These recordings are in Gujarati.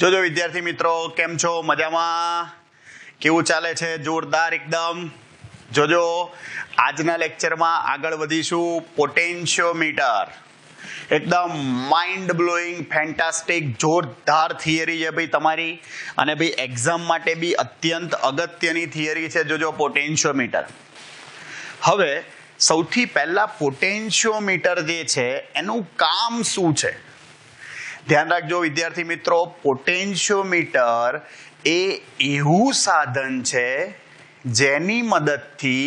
જોજો વિદ્યાર્થી મિત્રો કેમ છો? મજામાં? કેવું ચાલે છે? જોરદાર એકદમ. જોજો આજના લેક્ચરમાં આગળ વધીશું પોટેન્શિયોમીટર. એકદમ માઇન્ડ બ્લોઈંગ ફેન્ટાસ્ટિક જોરદાર થિયરી છે ભાઈ તમારી, અને ભાઈ એક્ઝામ માટે બી અત્યંત અગત્યની થિયરી છે. જોજો પોટેન્શિયોમીટર. હવે સૌથી પહેલા પોટેન્શિયોમીટર જે છે એનું કામ શું છે ધ્યાન રાખજો વિદ્યાર્થી મિત્રો. પોટેન્શિયોમીટર એ એવું સાધન છે જેની મદદથી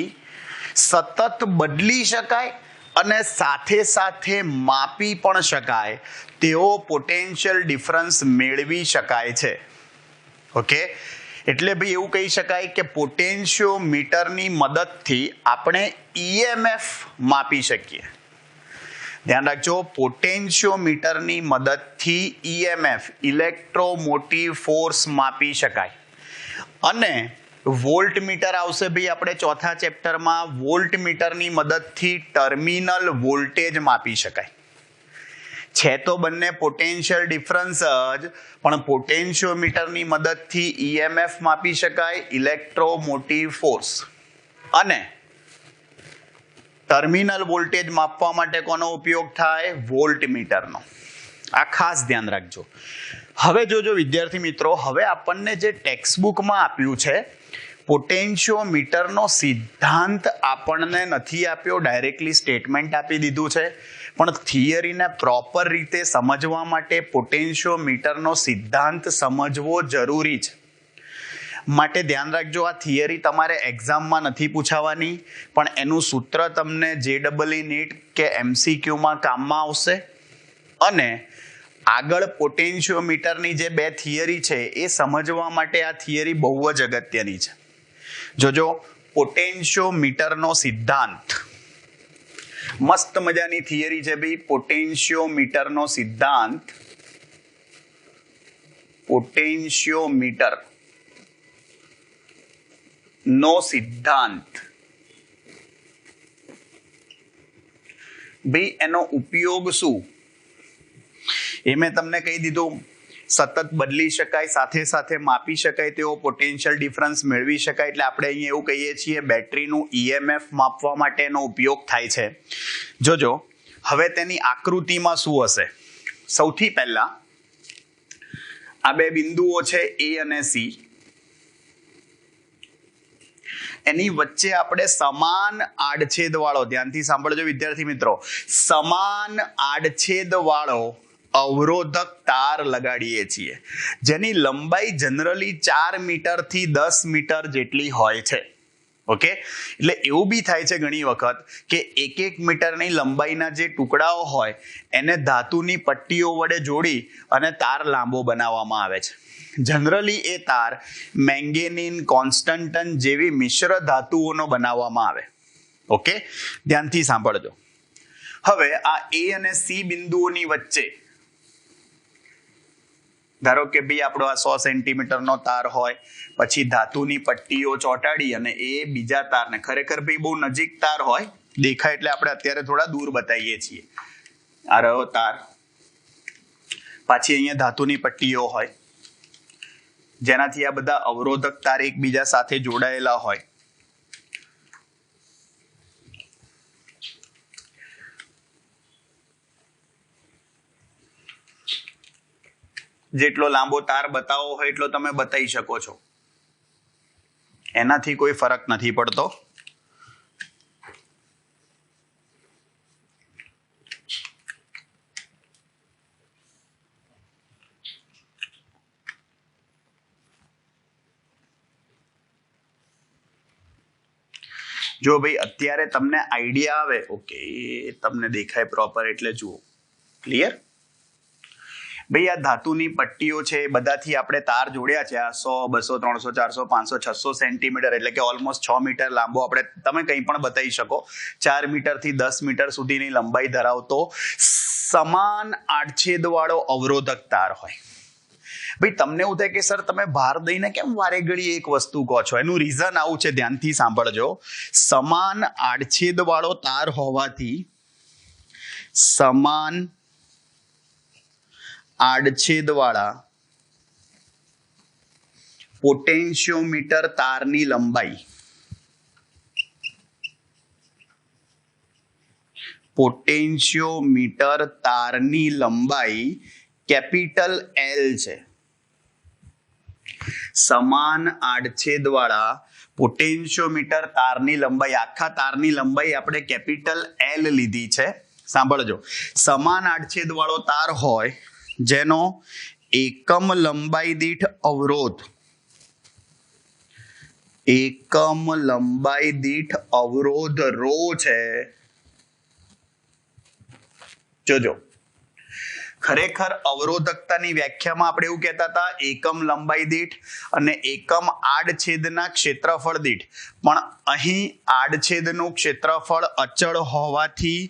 સતત બદલી શકાય અને સાથે સાથે માપી પણ શકાય તેવો પોટેન્શિયલ ડિફરન્સ મેળવી શકાય છે. ઓકે, એટલે ભાઈ એવું કહી શકાય કે પોટેન્શિયોમીટરની મદદથી આપણે ઈએમએફ માપી શકીએ. ધ્યાન રાખજો, પોટેન્શિયોમીટરની મદદથી ઈએમએફ ઇલેક્ટ્રોમોટિવ ફોર્સ માપી શકાય. અને વોલ્ટમીટર આવશે ભાઈ આપણે ચોથા ચેપ્ટરમાં. વોલ્ટમીટરની મદદથી ટર્મિનલ વોલ્ટેજ માપી શકાય. છે તો બંને પોટેન્શિયલ ડિફરન્સ જ, પણ પોટેન્શિયોમીટરની મદદથી ઈએમએફ માપી શકાય, ઇલેક્ટ્રોમોટિવ ફોર્સ. અને ટર્મિનલ વોલ્ટેજ માપવા માટે કોનો ઉપયોગ થાય? વોલ્ટમીટરનો. આ ખાસ ધ્યાન રાખજો. હવે જોજો વિદ્યાર્થી મિત્રો, હવે આપણને જે ટેક્સ્ટ બુકમાં આપ્યું છે પોટેન્શિયોમીટરનો સિદ્ધાંત આપણને નથી આપ્યો, ડાયરેક્ટલી સ્ટેટમેન્ટ આપી દીધું છે. પણ થિયરીને પ્રોપર રીતે સમજવા માટે પોટેન્શિયોમીટરનો સિદ્ધાંત સમજવો જરૂરી છે. માટે ધ્યાન રાખજો, આ થિયરી તમારે એક્ઝામમાં નથી પૂછાવાની, પણ એનું સૂત્ર તમને JEE નીટ કે MCQમાં કામમાં આવશે. અને આગળ પોટેન્શિયોમીટરની જે બે થિયરી છે એ સમજવા માટે આ થિયરી બહુ જ અગત્યની છે. જોજો, પોટેન્શિયોમીટરનો સિદ્ધાંત મસ્ત મજાની થિયરી છે ભાઈ. પોટેન્શિયોમીટરનો સિદ્ધાંત, પોટેન્શિયોમીટર નો સિદ્ધાંત ભાઈ, એનો ઉપયોગ શું એ મેં તમને કહી દીધું. સતત બદલી શકાય, સાથે સાથે માપી શકાય તેવો પોટેન્શિયલ ડિફરન્સ મેળવી શકાય. એટલે આપણે અહીંયા એવું કહીએ છીએ બેટરીનું ઈએમએફ માપવા માટે એનો ઉપયોગ થાય છે. જોજો હવે તેની આકૃતિમાં શું હશે. સૌથી પહેલા આ બે બિંદુઓ છે A અને C. એની વચ્ચે આપણે સમાન આડછેદ વાળો, ધ્યાનથી સાંભળજો વિદ્યાર્થી મિત્રો, સમાન આડછેદ વાળો અવરોધક તાર લગાડીએ છીએ, જેની લંબાઈ જનરલી 4 મીટર થી 10 મીટર જેટલી હોય છે. ઓકે, એટલે એવું બી થાય છે ઘણી વખત કે 1 મીટરની લંબાઈના જે ટુકડાઓ હોય એને ધાતુની પટ્ટીઓ વડે જોડી અને તાર લાંબો બનાવવામાં આવે છે. જનરલી એ તાર મેંગેનીન, કોન્સ્ટન્ટન જેવી મિશ્ર ધાતુઓનો બનાવવામાં આવે. ઓકે, ધ્યાનથી સાંભળજો. હવે આ A અને C બિંદુઓની વચ્ચે ધારો કે ભાઈ આપણો આ 100 સેન્ટીમીટરનો તાર હોય, પછી ધાતુની પટ્ટીઓ ચોંટાડી અને એ બીજા તારને, ખરેખર ભાઈ બહુ નજીક તાર હોય, દેખાય એટલે આપણે અત્યારે થોડા દૂર બતાવીએ છીએ. આ રહ્યો તાર, પાછી અહીંયા ધાતુની પટ્ટીઓ હોય જેનાથી આ બધા અવરોધક તાર એકબીજા સાથે જોડાયેલા હોય. જેટલો લાંબો તાર બતાવો હોય એટલો તમે બતાવી શકો છો, એનાથી કોઈ ફરક નથી પડતો. જો ભાઈ અત્યારે તમને આઈડિયા આવે, ઓકે તમને દેખાય પ્રોપર એટલે જુઓ. ક્લિયર? ભાઈ આ ધાતુની પટ્ટીઓ છે, બધાથી આપણે તાર જોડ્યા છે. આ 100, 200, 300, 400, 500, 600 સેન્ટીમીટર, એટલે કે ઓલમોસ્ટ 6 મીટર લાંબો આપણે તમે કંઈ પણ બતાવી શકો. 4 મીટરથી 10 મીટર સુધીની લંબાઈ ધરાવતો સમાન આડછેદ વાળો અવરોધક તાર હોય. ભાઈ તમને એવું થાય કે સર તમે ભાર દઈને કેમ વારે ઘડી એક વસ્તુ કહો છો? એનું રીઝન આવું છે, ધ્યાનથી સાંભળજો. સમાન આડછેદ વાળો તાર હોવાથી, સમાન આડછેદ વાળા પોટેન્શિયોમીટર તારની લંબાઈ, પોટેન્શિયોમીટર તારની લંબાઈ કેપિટલ એલ છે. સમાન આડછેદ વાળા પોટેન્શિયોમીટર તારની લંબાઈ, આખા તારની લંબાઈ આપણે કેપિટલ એલ લીધી છે. સાંભળજો, સમાન આડછેદ વાળો તાર હોય જેનો એકમ લંબાઈ દીઠ અવરોધ, એકમ લંબાઈ દીઠ અવરોધ રો છે. જોજો, ખરેખર અવરોધકતાની વ્યાખ્યામાં આપણે એવું કહેતા હતા એકમ લંબાઈ દીઠ અને એકમ આડછેદના ક્ષેત્રફળ દીઠ, પણ અહીં આડછેદનું ક્ષેત્રફળ અચળ હોવાથી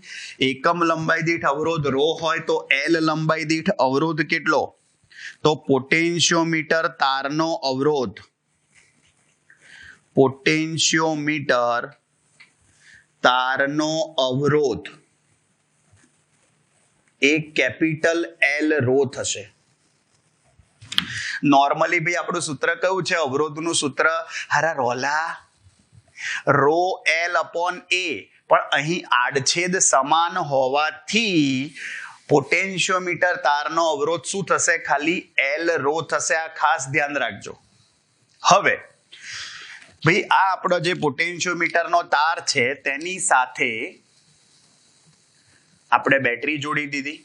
એકમ લંબાઈ દીઠ અવરોધ રો હોય તો એલ લંબાઈ દીઠ અવરોધ કેટલો? તો પોટેન્શિયોમીટર તારનો અવરોધ, પોટેન્શિયોમીટર તારનો અવરોધ એ કેપિટલ એલ રો થશે. નોર્મલી ભાઈ આપણું સૂત્ર કયું છે? અવરોધનું સૂત્ર હારા રોલા રો એલ અપોન એ, પણ અહીં આડછેદ સમાન હોવાથી પોટેન્શિયોમીટર તારનો અવરોધ શું થશે? ખાલી એલ રો થશે. આ ખાસ ધ્યાન રાખજો. હવે ભાઈ આ આપણો જે પોટેન્શિયોમીટરનો તાર છે તેની સાથે આપણે બેટરી જોડી દીધી.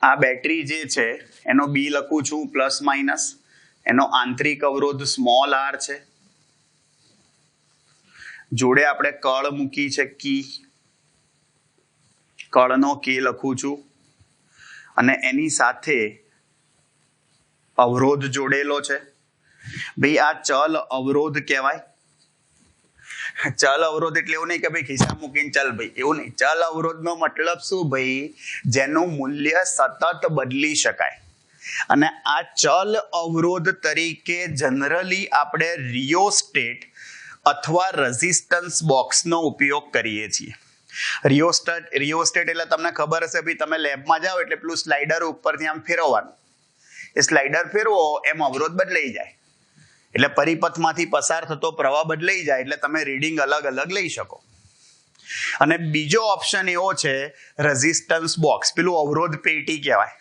આ બેટરી જે છે એનો બી લખું છું પ્લસ માઇનસ, એનો આંતરિક અવરોધ સ્મોલ આર છે, જોડે આપણે કળ મૂકી છે કી, કળનો કે લખું છું, અને એની સાથે અવરોધ જોડેલો છે. ભાઈ આ ચલ અવરોધ કહેવાય. ચલ અવરોધ એટલે એવું નહીં કે ભાઈ ખિસ્સા મૂકીને ચલ ભાઈ, એવું નહીં. ચલ અવરોધનો મતલબ શું ભાઈ? જેનું મૂલ્ય સતત બદલી શકાય. અને આ ચલ અવરોધ તરીકે જનરલી આપણે રિયોસ્ટેટ અથવા રેઝિસ્ટન્સ બોક્સનો ઉપયોગ કરીએ છીએ. રિયોસ્ટેટ એટલે તમને ખબર હશે ભાઈ, તમે લેબમાં જાઓ એટલે પેલું સ્લાઇડર ઉપરથી આમ ફેરવવાનું, એ સ્લાઇડર ફેરવો એમ અવરોધ બદલાઈ જાય, એટલે પરિપથમાંથી પસાર થતો પ્રવાહ બદલાઈ જાય, એટલે તમે રીડિંગ અલગ અલગ લઈ શકો. અને બીજો ઓપ્શન એવો છે રેઝિસ્ટન્સ બોક્સ, પેલું અવરોધ પેટી કહેવાય.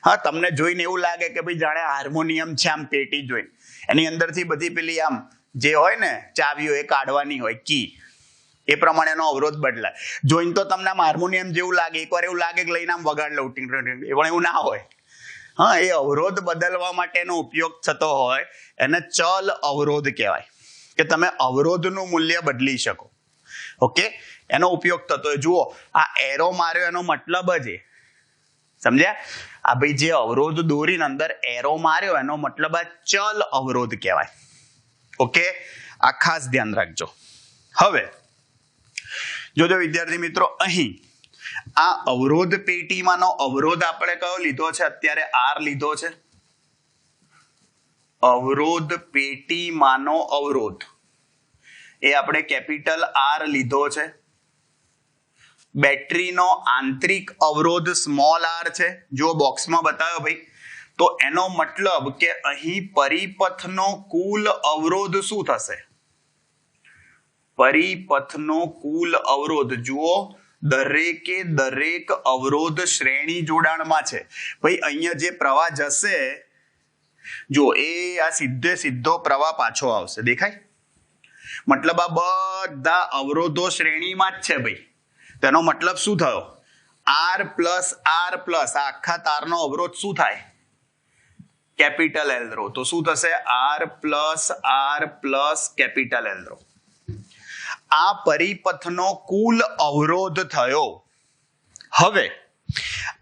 હા, તમને જોઈને એવું લાગે કે ભાઈ જાણે હાર્મોનિયમ છે, આમ પેટી જોઈને એની અંદરથી બધી પેલી આમ જે હોય ને ચાવીઓ એ કાઢવાની હોય કી, એ પ્રમાણેનો અવરોધ બદલાય. જોઈને તો તમને આમ હાર્મોનિયમ જેવું લાગે, એકવાર એવું લાગે કે લઈને આમ વગાડ લઉં ટીંગ ટીંગ, પણ એવું ના હોય. હા, એ અવરોધ બદલવા માટેનો ઉપયોગ થતો હોય એને ચલ અવરોધ કહેવાય, કે તમે અવરોધનું મૂલ્ય બદલી શકો. ઓકે, એનો ઉપયોગ થતો હોય. જુઓ, આ એરો માર્યો એનો મતલબ જ એ, સમજ્યા? આ ભાઈ જે અવરોધ દોરીને અંદર એરો માર્યો એનો મતલબ આ ચલ અવરોધ કહેવાય. ઓકે, આ ખાસ ધ્યાન રાખજો. હવે જોજો વિદ્યાર્થી મિત્રો, અહીં આ અવરોધ પેટીમાંનો અવરોધ આપણે કયો લીધો છે? અત્યારે આર લીધો છે. અવરોધ પેટીમાંનો અવરોધ એ આપણે કેપિટલ આર લીધો છે. બેટરીનો આંતરિક અવરોધ સ્મોલ આર છે, જો બોક્સમાં બતાવ્યો ભાઈ. તો એનો મતલબ કે અહીં પરિપથનો કુલ અવરોધ શું થશે? પરિપથનો કુલ અવરોધ જુઓ, દરેકે દરેક અવરોધ શ્રેણી જોડાણમાં છે. ભાઈ અહીંયા જે પ્રવાહ જશે, જો એ આ સીધો પ્રવાહ પાછો આવશે, દેખાય? મતલબ આ બધા અવરોધો શ્રેણીમાં જ છે ભાઈ. તેનો મતલબ શું થયો? આર પ્લસ આખા તારનો અવરોધ શું થાય? Capital L rho. તો શું થશે? R plus capital L rho. આ પરિપથનો કુલ અવરોધ થયો. હવે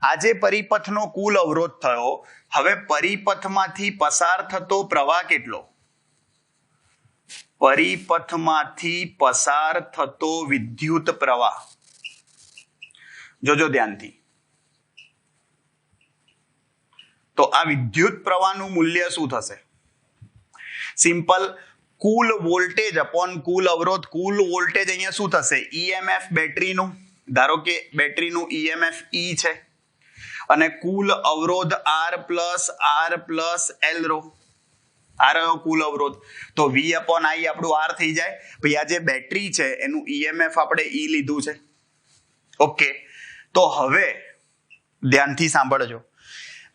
આ જે પરિપથનો કુલ અવરોધ થયો, હવે પરિપથમાંથી પસાર થતો પ્રવાહ કેટલો? પરિપથમાંથી પસાર થતો વિદ્યુત પ્રવાહ, જોજો ધ્યાનથી. તો આ વિદ્યુત પ્રવાહનું મૂલ્ય શું થશે? સિમ્પલ, કુલ વોલ્ટેજ અપોન કુલ અવરોધ. કુલ વોલ્ટેજ અહીંયા શું થશે? ઈએમએફ બેટરીનું, ધારો કે બેટરીનું ઈએમએફ ઈ છે, અને કુલ અવરોધ R+L રો, આ રહ્યો કુલ અવરોધ. તો V/I આપણું R થઈ જાય. ભાઈ આ જે બેટરી છે એનું EMF આપણે E લીધું છે. ઓકે, તો હવે ધ્યાનથી સાંભળજો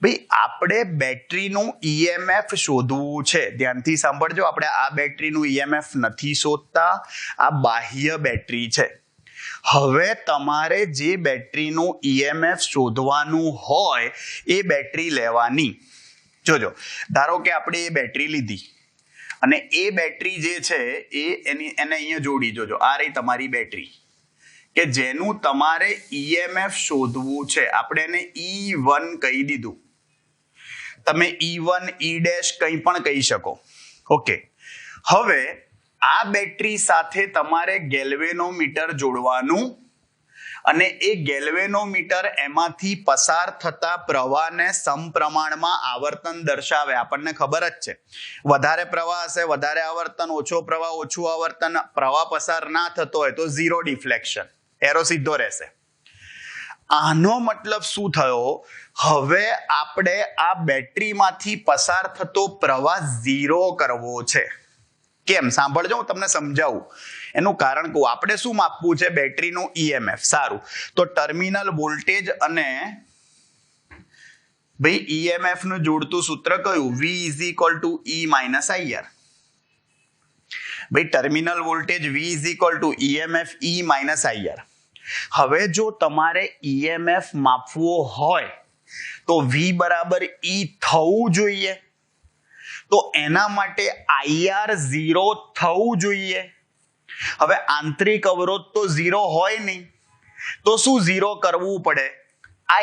ભાઈ, આપણે બેટરીનું EMF શોધવું છે. ધ્યાનથી સાંભળજો, આપણે આ બેટરીનું EMF નથી શોધતા, આ બાહ્ય બેટરી છે. હવે તમારે જે બેટરીનું EMF શોધવાનું હોય એ બેટરી લેવાની. જોજો, ધારો કે આપણે એ બેટરી લીધી અને એ બેટરી જે છે એને અહીંયા જોડી. જોજો, આ રહી તમારી બેટરી કે જેનું તમારે EMF શોધવું છે. આપણે એને E1 કહી દીધું. તમે E1 E' કંઈ પણ કહી શકો. ઓકે, હવે આ બેટરી સાથે તમારે ગેલ્વેનોમીટર જોડવાનું અને એ ગેલ્વેનોમીટર એમાંથી પસાર થતા પ્રવાહને સમપ્રમાણમાં આવર્તન દર્શાવે. આપણને ખબર જ છે, વધારે પ્રવાહ હશે વધારે આવર્તન, ઓછો પ્રવાહ ઓછું આવર્તન. પ્રવાહ પસાર ના થતો હોય તો ઝીરો ડિફ્લેક્શન, એરો સીધો રહેશે. આનો મતલબ શું થયો? હવે આપણે આ બેટરીમાંથી પસાર થતો પ્રવાહ ઝીરો કરવો છે. કેમ? સાંભળજો, હું તમને સમજાવું. એનું કારણ કહું. આપણે શું માપવું છે? બેટરીનું EMF. સારું, તો ટર્મિનલ વોલ્ટેજ અને ભાઈ EMF નું જોડતું સૂત્ર કયું? V = E - IR. ભાઈ terminal voltage V = EMF E - IR. હવે જો તમારે EMF માપવો હોય તો V = E થવું જોઈએ. તો એના માટે IR 0 થવું જોઈએ. હવે આંતરિક અવરોધ તો 0 હોય નહીં, તો શું 0 કરવું પડે? I.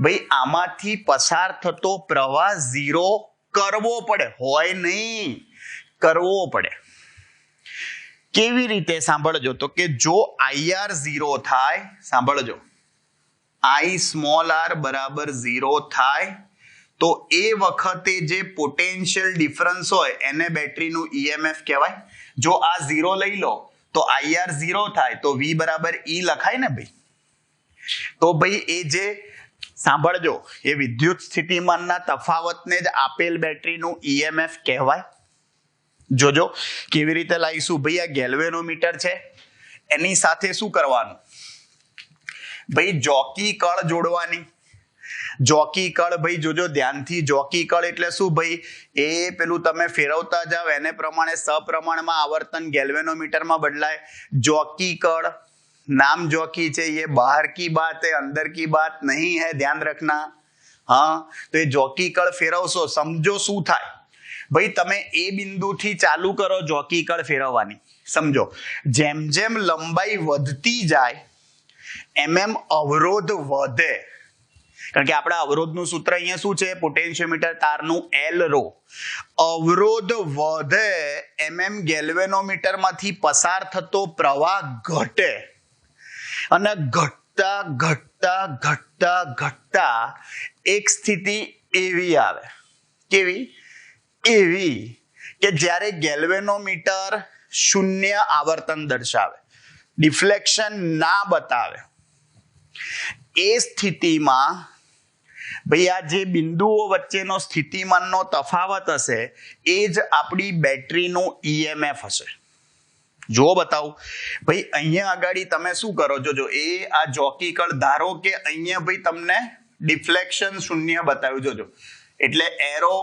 ભાઈ આમાંથી પસાર થતો પ્રવાહ 0 કરવો પડે, હોય નહીં, કરવો પડે. કેવી રીતે? સાંભળજો. તો કે જો IR 0 થાય, સાંભળજો, I r = 0 થાય તો એ વખતે જે પોટેન્શિયલ ડિફરન્સ હોય એને બેટરીનું EMF કહેવાય. જો આ 0 લઈ લો તો IR 0 થાય તો V = E લખાય ને ભાઈ. તો ભાઈ એ જે, સાંભળજો, એ વિદ્યુત સ્થિતિમાનના તફાવતને જ આપેલ બેટરીનું EMF કહેવાય. જોજો કેવી રીતે લાવીશું. ભાઈ આ ગેલ્વેનોમીટર છે, એની સાથે શું કરવાનું? ભાઈ જોકી કળ જોડવાની. જોકી કળ, ભાઈ જોજો ધ્યાનથી, જોકી કળ એટલે શું ભાઈ? એ પેલું તમે ફેરવતા જાવ એને પ્રમાણે સપ્રમાણમાં આવર્તન ગેલ્વેનોમીટરમાં બદલાય. જોકી કળ, नाम जोकी છે, ये बाहर की बात है, अंदर की बात नहीं है, ध्यान रखना. हाँ, तो ये જોકી કળ ફેરવશો, સમજો શું થાય. ભાઈ તમે એ બિંદુથી ચાલુ કરો જોકી કળ ફેરવવાની. સમજો, જેમ જેમ લંબાઈ વધતી જાય એમ અવરોધ વધે. કારણ કે આપણા અવરોધનું સૂત્ર અહીંયા શું છે? પોટેન્શિયોમીટર તારનું L રો. અવરોધ વધે એમ ગેલ્વેનોમીટરમાંથી પસાર થતો પ્રવાહ ઘટે અને ઘટતા ઘટતા ઘટતા ઘટતા એક સ્થિતિ એવી આવે. કેવી? એવી કે જ્યારે ગેલ્વેનોમીટર 0 આવર્તન દર્શાવે, ડિફ્લેક્શન ના બતાવે. એ સ્થિતિમાં ભાઈ આ જે બિંદુઓ વચ્ચેનો સ્થિતિમાનનો તફાવત હશે એ જ આપણી બેટરીનું EMF હશે. જો બતાવું ભાઈ, અહીંયા આગળ તમે શું કરો? જોજો, એ આ જોકી કળ, ધારો કે અહીંયા ભાઈ તમને ડિફ્લેક્શન 0 બતાવ્યું. જોજો, એટલે એરો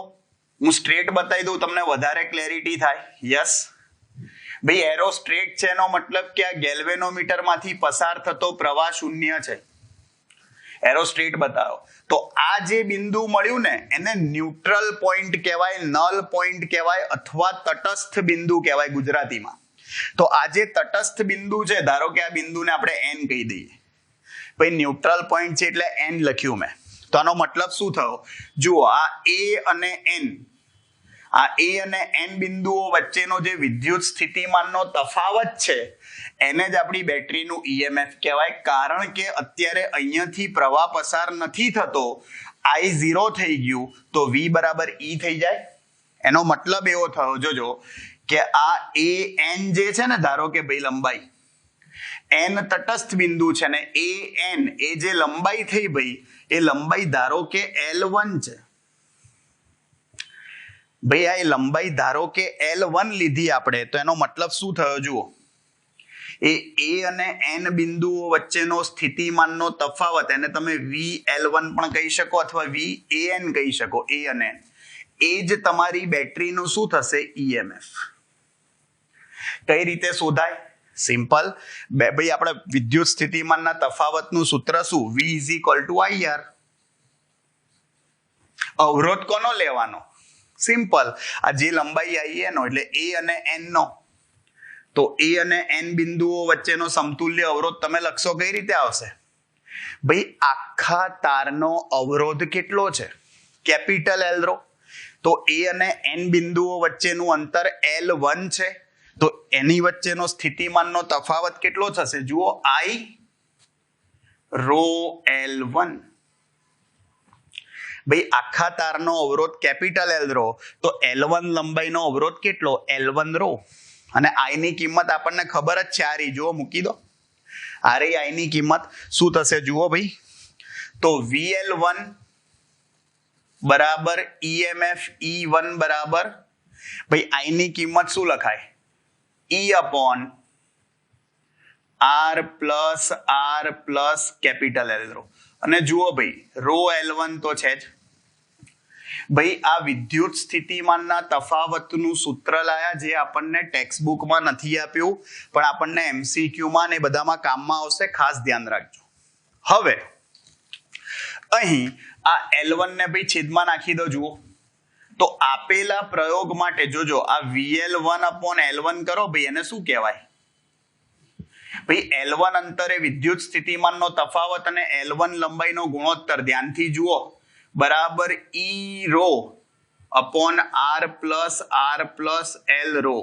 હું સ્ટ્રેટ બતાવી દઉં, તમને વધારે ક્લેરિટી થાય. યસ ભાઈ, એરો સ્ટ્રેટ છે એનો મતલબ કે આ ગેલ્વેનોમીટરમાંથી પસાર થતો પ્રવાહ 0 છે. એરો સ્ટ્રેટ બતાવો. તો આ જે બિંદુ મળ્યું ને એને ન્યુટ્રલ પોઈન્ટ કહેવાય, નલ પોઈન્ટ કહેવાય, અથવા તટસ્થ બિંદુ કહેવાય ગુજરાતીમાં. તો આ જે તટસ્થ બિંદુ છે, ધારો કે આ બિંદુને આપણે N કહી દઈએ. ભાઈ ન્યુટ્રલ પોઈન્ટ છે એટલે N લખ્યું મેં. તો આનો મતલબ શું થયો? જુઓ, આ A અને N, આ A અને N બિંદુઓ વચ્ચેનો જે વિદ્યુત સ્થિતિમાનનો તફાવત છે એને જ આપણી બેટરીનું EMF કહેવાય. કારણ કે અત્યારે અહીંયાથી પ્રવાહ પસાર નથી થતો, I 0 થઈ ગયું તો V = E થઈ જાય. એનો મતલબ એવો થયો, જોજો, કે આ AN જે છે ને, ધારો કે ભાઈ લંબાઈ, એન તટસ્થ બિંદુ છે ને એ એન એ જે લંબાઈ થઈ ભાઈ એ લંબાઈ ધારો કે L1 છે ભાઈ આ લંબાઈ ધારો કે L1 લીધી આપણે તો એનો મતલબ શું થયો જુઓ એ અને એન બિંદુઓ વચ્ચેનો સ્થિતિમાનનો તફાવત એને તમે VL1 પણ કહી શકો અથવા VAN કહી શકો એ અને એ જ તમારી બેટરીનું શું થશે EMF કઈ રીતે શોધાય સિમ્પલ ભાઈ આપણે વિદ્યુત સ્થિતિમાનના તફાવતનું સૂત્ર શું V IR અવરોધ કોનો લેવાનો સિમ્પલ આ જે લંબાઈ આઈ નો એટલે એ અને એન નો તો એ અને એન બિંદુઓ વચ્ચેનો સમતુલ્ય અવરોધ તમે લખશો કઈ રીતે આવશે ભાઈ આખા તારનો અવરોધ કેટલો છે કેપિટલ L રો તો એ અને એન બિંદુઓ વચ્ચેનું અંતર L1 છે તો એની વચ્ચેનો સ્થિતિમાનનો તફાવત કેટલો થશે જુઓ I રો L1 ભાઈ આખા તારનો અવરોધ કેપિટલ L રો તો L1 લંબાઈનો અવરોધ કેટલો L1 રો અને I ની કિંમત આપણને ખબર જ છે આ રહી જુઓ મૂકી દો આ રહી I ની કિંમત શું થશે જુઓ ભાઈ તો VL1 બરાબર EMF E1 બરાબર ભાઈ I ની કિંમત શું લખાય E upon R plus capital L rho અને જુઓ ભાઈ રો L1 તો છે જ ભાઈ આ વિદ્યુત સ્થિતિમાનના તફાવતનું સૂત્ર લાયા જે આપણને ટેક્સ્ટ બુકમાં નથી આપ્યું પણ આપણને MCQ માં ને બધામાં કામમાં આવશે ખાસ ધ્યાન રાખજો હવે અહીં આ L1 ને ભાઈ છેદમાં નાખી દો જુઓ તો આપેલા પ્રયોગ માટે જોજો આ VL1 upon L1 કરો ભાઈ એને શું કહેવાય ભાઈ L1 અંતરે વિદ્યુત સ્થિતિમાનનો તફાવત અને L1 લંબાઈનો ગુણોત્તર ધ્યાનથી જુઓ બરાબર E rho upon R plus L rho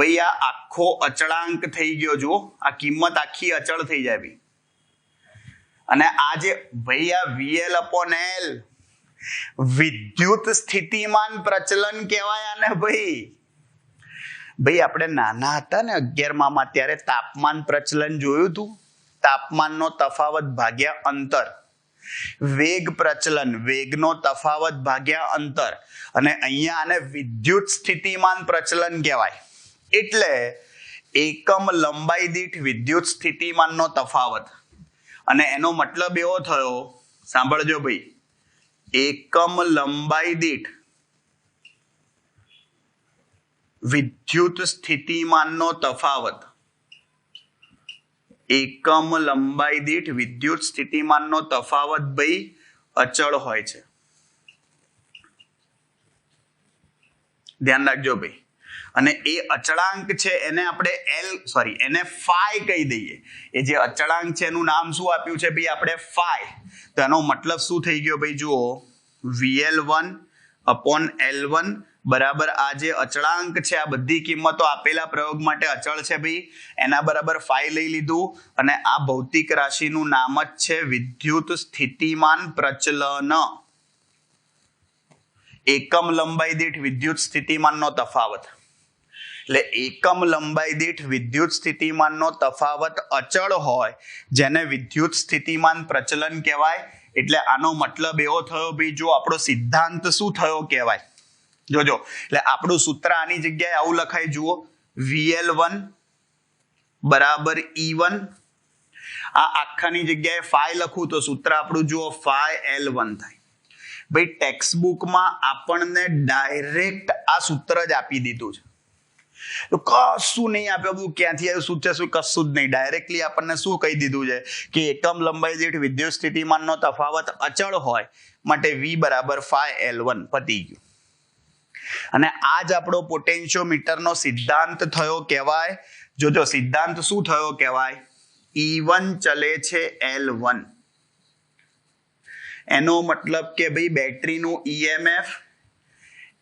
ભાઈ આ આખો અચળાંક થઈ ગયો જુઓ આ કિંમત આખી અચળ થઈ જાય ભાઈ અને આ જે ભાઈ આ VL upon L વિદ્યુત સ્થિતિમાન પ્રચલન કહેવાય આને ભાઈ આપણે નાના હતા ને 11માં ત્યારે તાપમાન પ્રચલન જોયું હતું તાપમાનનો તફાવત ભાગ્યા અંતર વેગ પ્રચલન વેગનો તફાવત ભાગ્યા અંતર અને અહીંયા આને વિદ્યુત સ્થિતિમાન પ્રચલન કહેવાય એટલે એકમ લંબાઈ દીઠ વિદ્યુત સ્થિતિમાનનો તફાવત અને એનો મતલબ એવો થયો સાંભળજો ભાઈ એકમ લંબાઈ દીઠ વિદ્યુત સ્થિતિમાનનો તફાવત એકમ લંબાઈ દીઠ વિદ્યુત સ્થિતિમાનનો તફાવત ભાઈ અચળ હોય છે ધ્યાન રાખજો ભાઈ અને એ અચળાંક છે એને આપણે એને ફાઈ કહી દઈએ એ જે અચળાંક છે એનું નામ શું આપ્યું છે ભાઈ આપણે ફાઈ તો એનો મતલબ શું થઈ ગયો ભાઈ જુઓ VL1 upon L1 બરાબર આ જે અચળાંક છે આ બધી કિંમતો આપેલા પ્રયોગ માટે અચળ છે ભાઈ એના બરાબર ફાઈ લઈ લીધું અને આ ભૌતિક રાશિનું નામ જ છે વિદ્યુત સ્થિતિમાન પ્રચલન એકમ લંબાઈ દીઠ વિદ્યુત સ્થિતિમાનનો તફાવત એટલે એકમ લંબાઈ દીઠ વિદ્યુત સ્થિતિમાનનો તફાવત અચળ હોય જેને વિદ્યુત સ્થિતિમાન પ્રચલન કહેવાય એટલે આનો મતલબ એવો થયો ભાઈ જો આપણો સિદ્ધાંત શું થયો કહેવાય જોજો એટલે આપણું સૂત્ર આની જગ્યાએ આવું લખાય જુઓ VL1 બરાબર E1 આ આખાની જગ્યાએ ફાઈ લખું તો સૂત્ર આપણું જુઓ ફાઈ L1 થાય ભાઈ ટેક્સ્ટ બુકમાં આપણને ડાયરેક્ટ આ સૂત્ર જ આપી દીધું છે તો કશું નહીં આપ્યું બધું ક્યાંથી આવ્યું શું છે શું કશું જ નહીં ડાયરેક્ટલી આપણને શું કહી દીધું છે કે એકમ લંબાઈ દીઠ વિદ્યુત સ્થિતિમાનનો તફાવત અચળ હોય માટે V બરાબર ફાઈ L1 પતી ગયું અને આ જ આપણો પોટેન્શિયોમીટરનો સિદ્ધાંત થયો કહેવાય જોજો સિદ્ધાંત શું થયો કહેવાય E1 ચલે છે L1 એનો મતલબ કે ભાઈ બેટરીનું EMF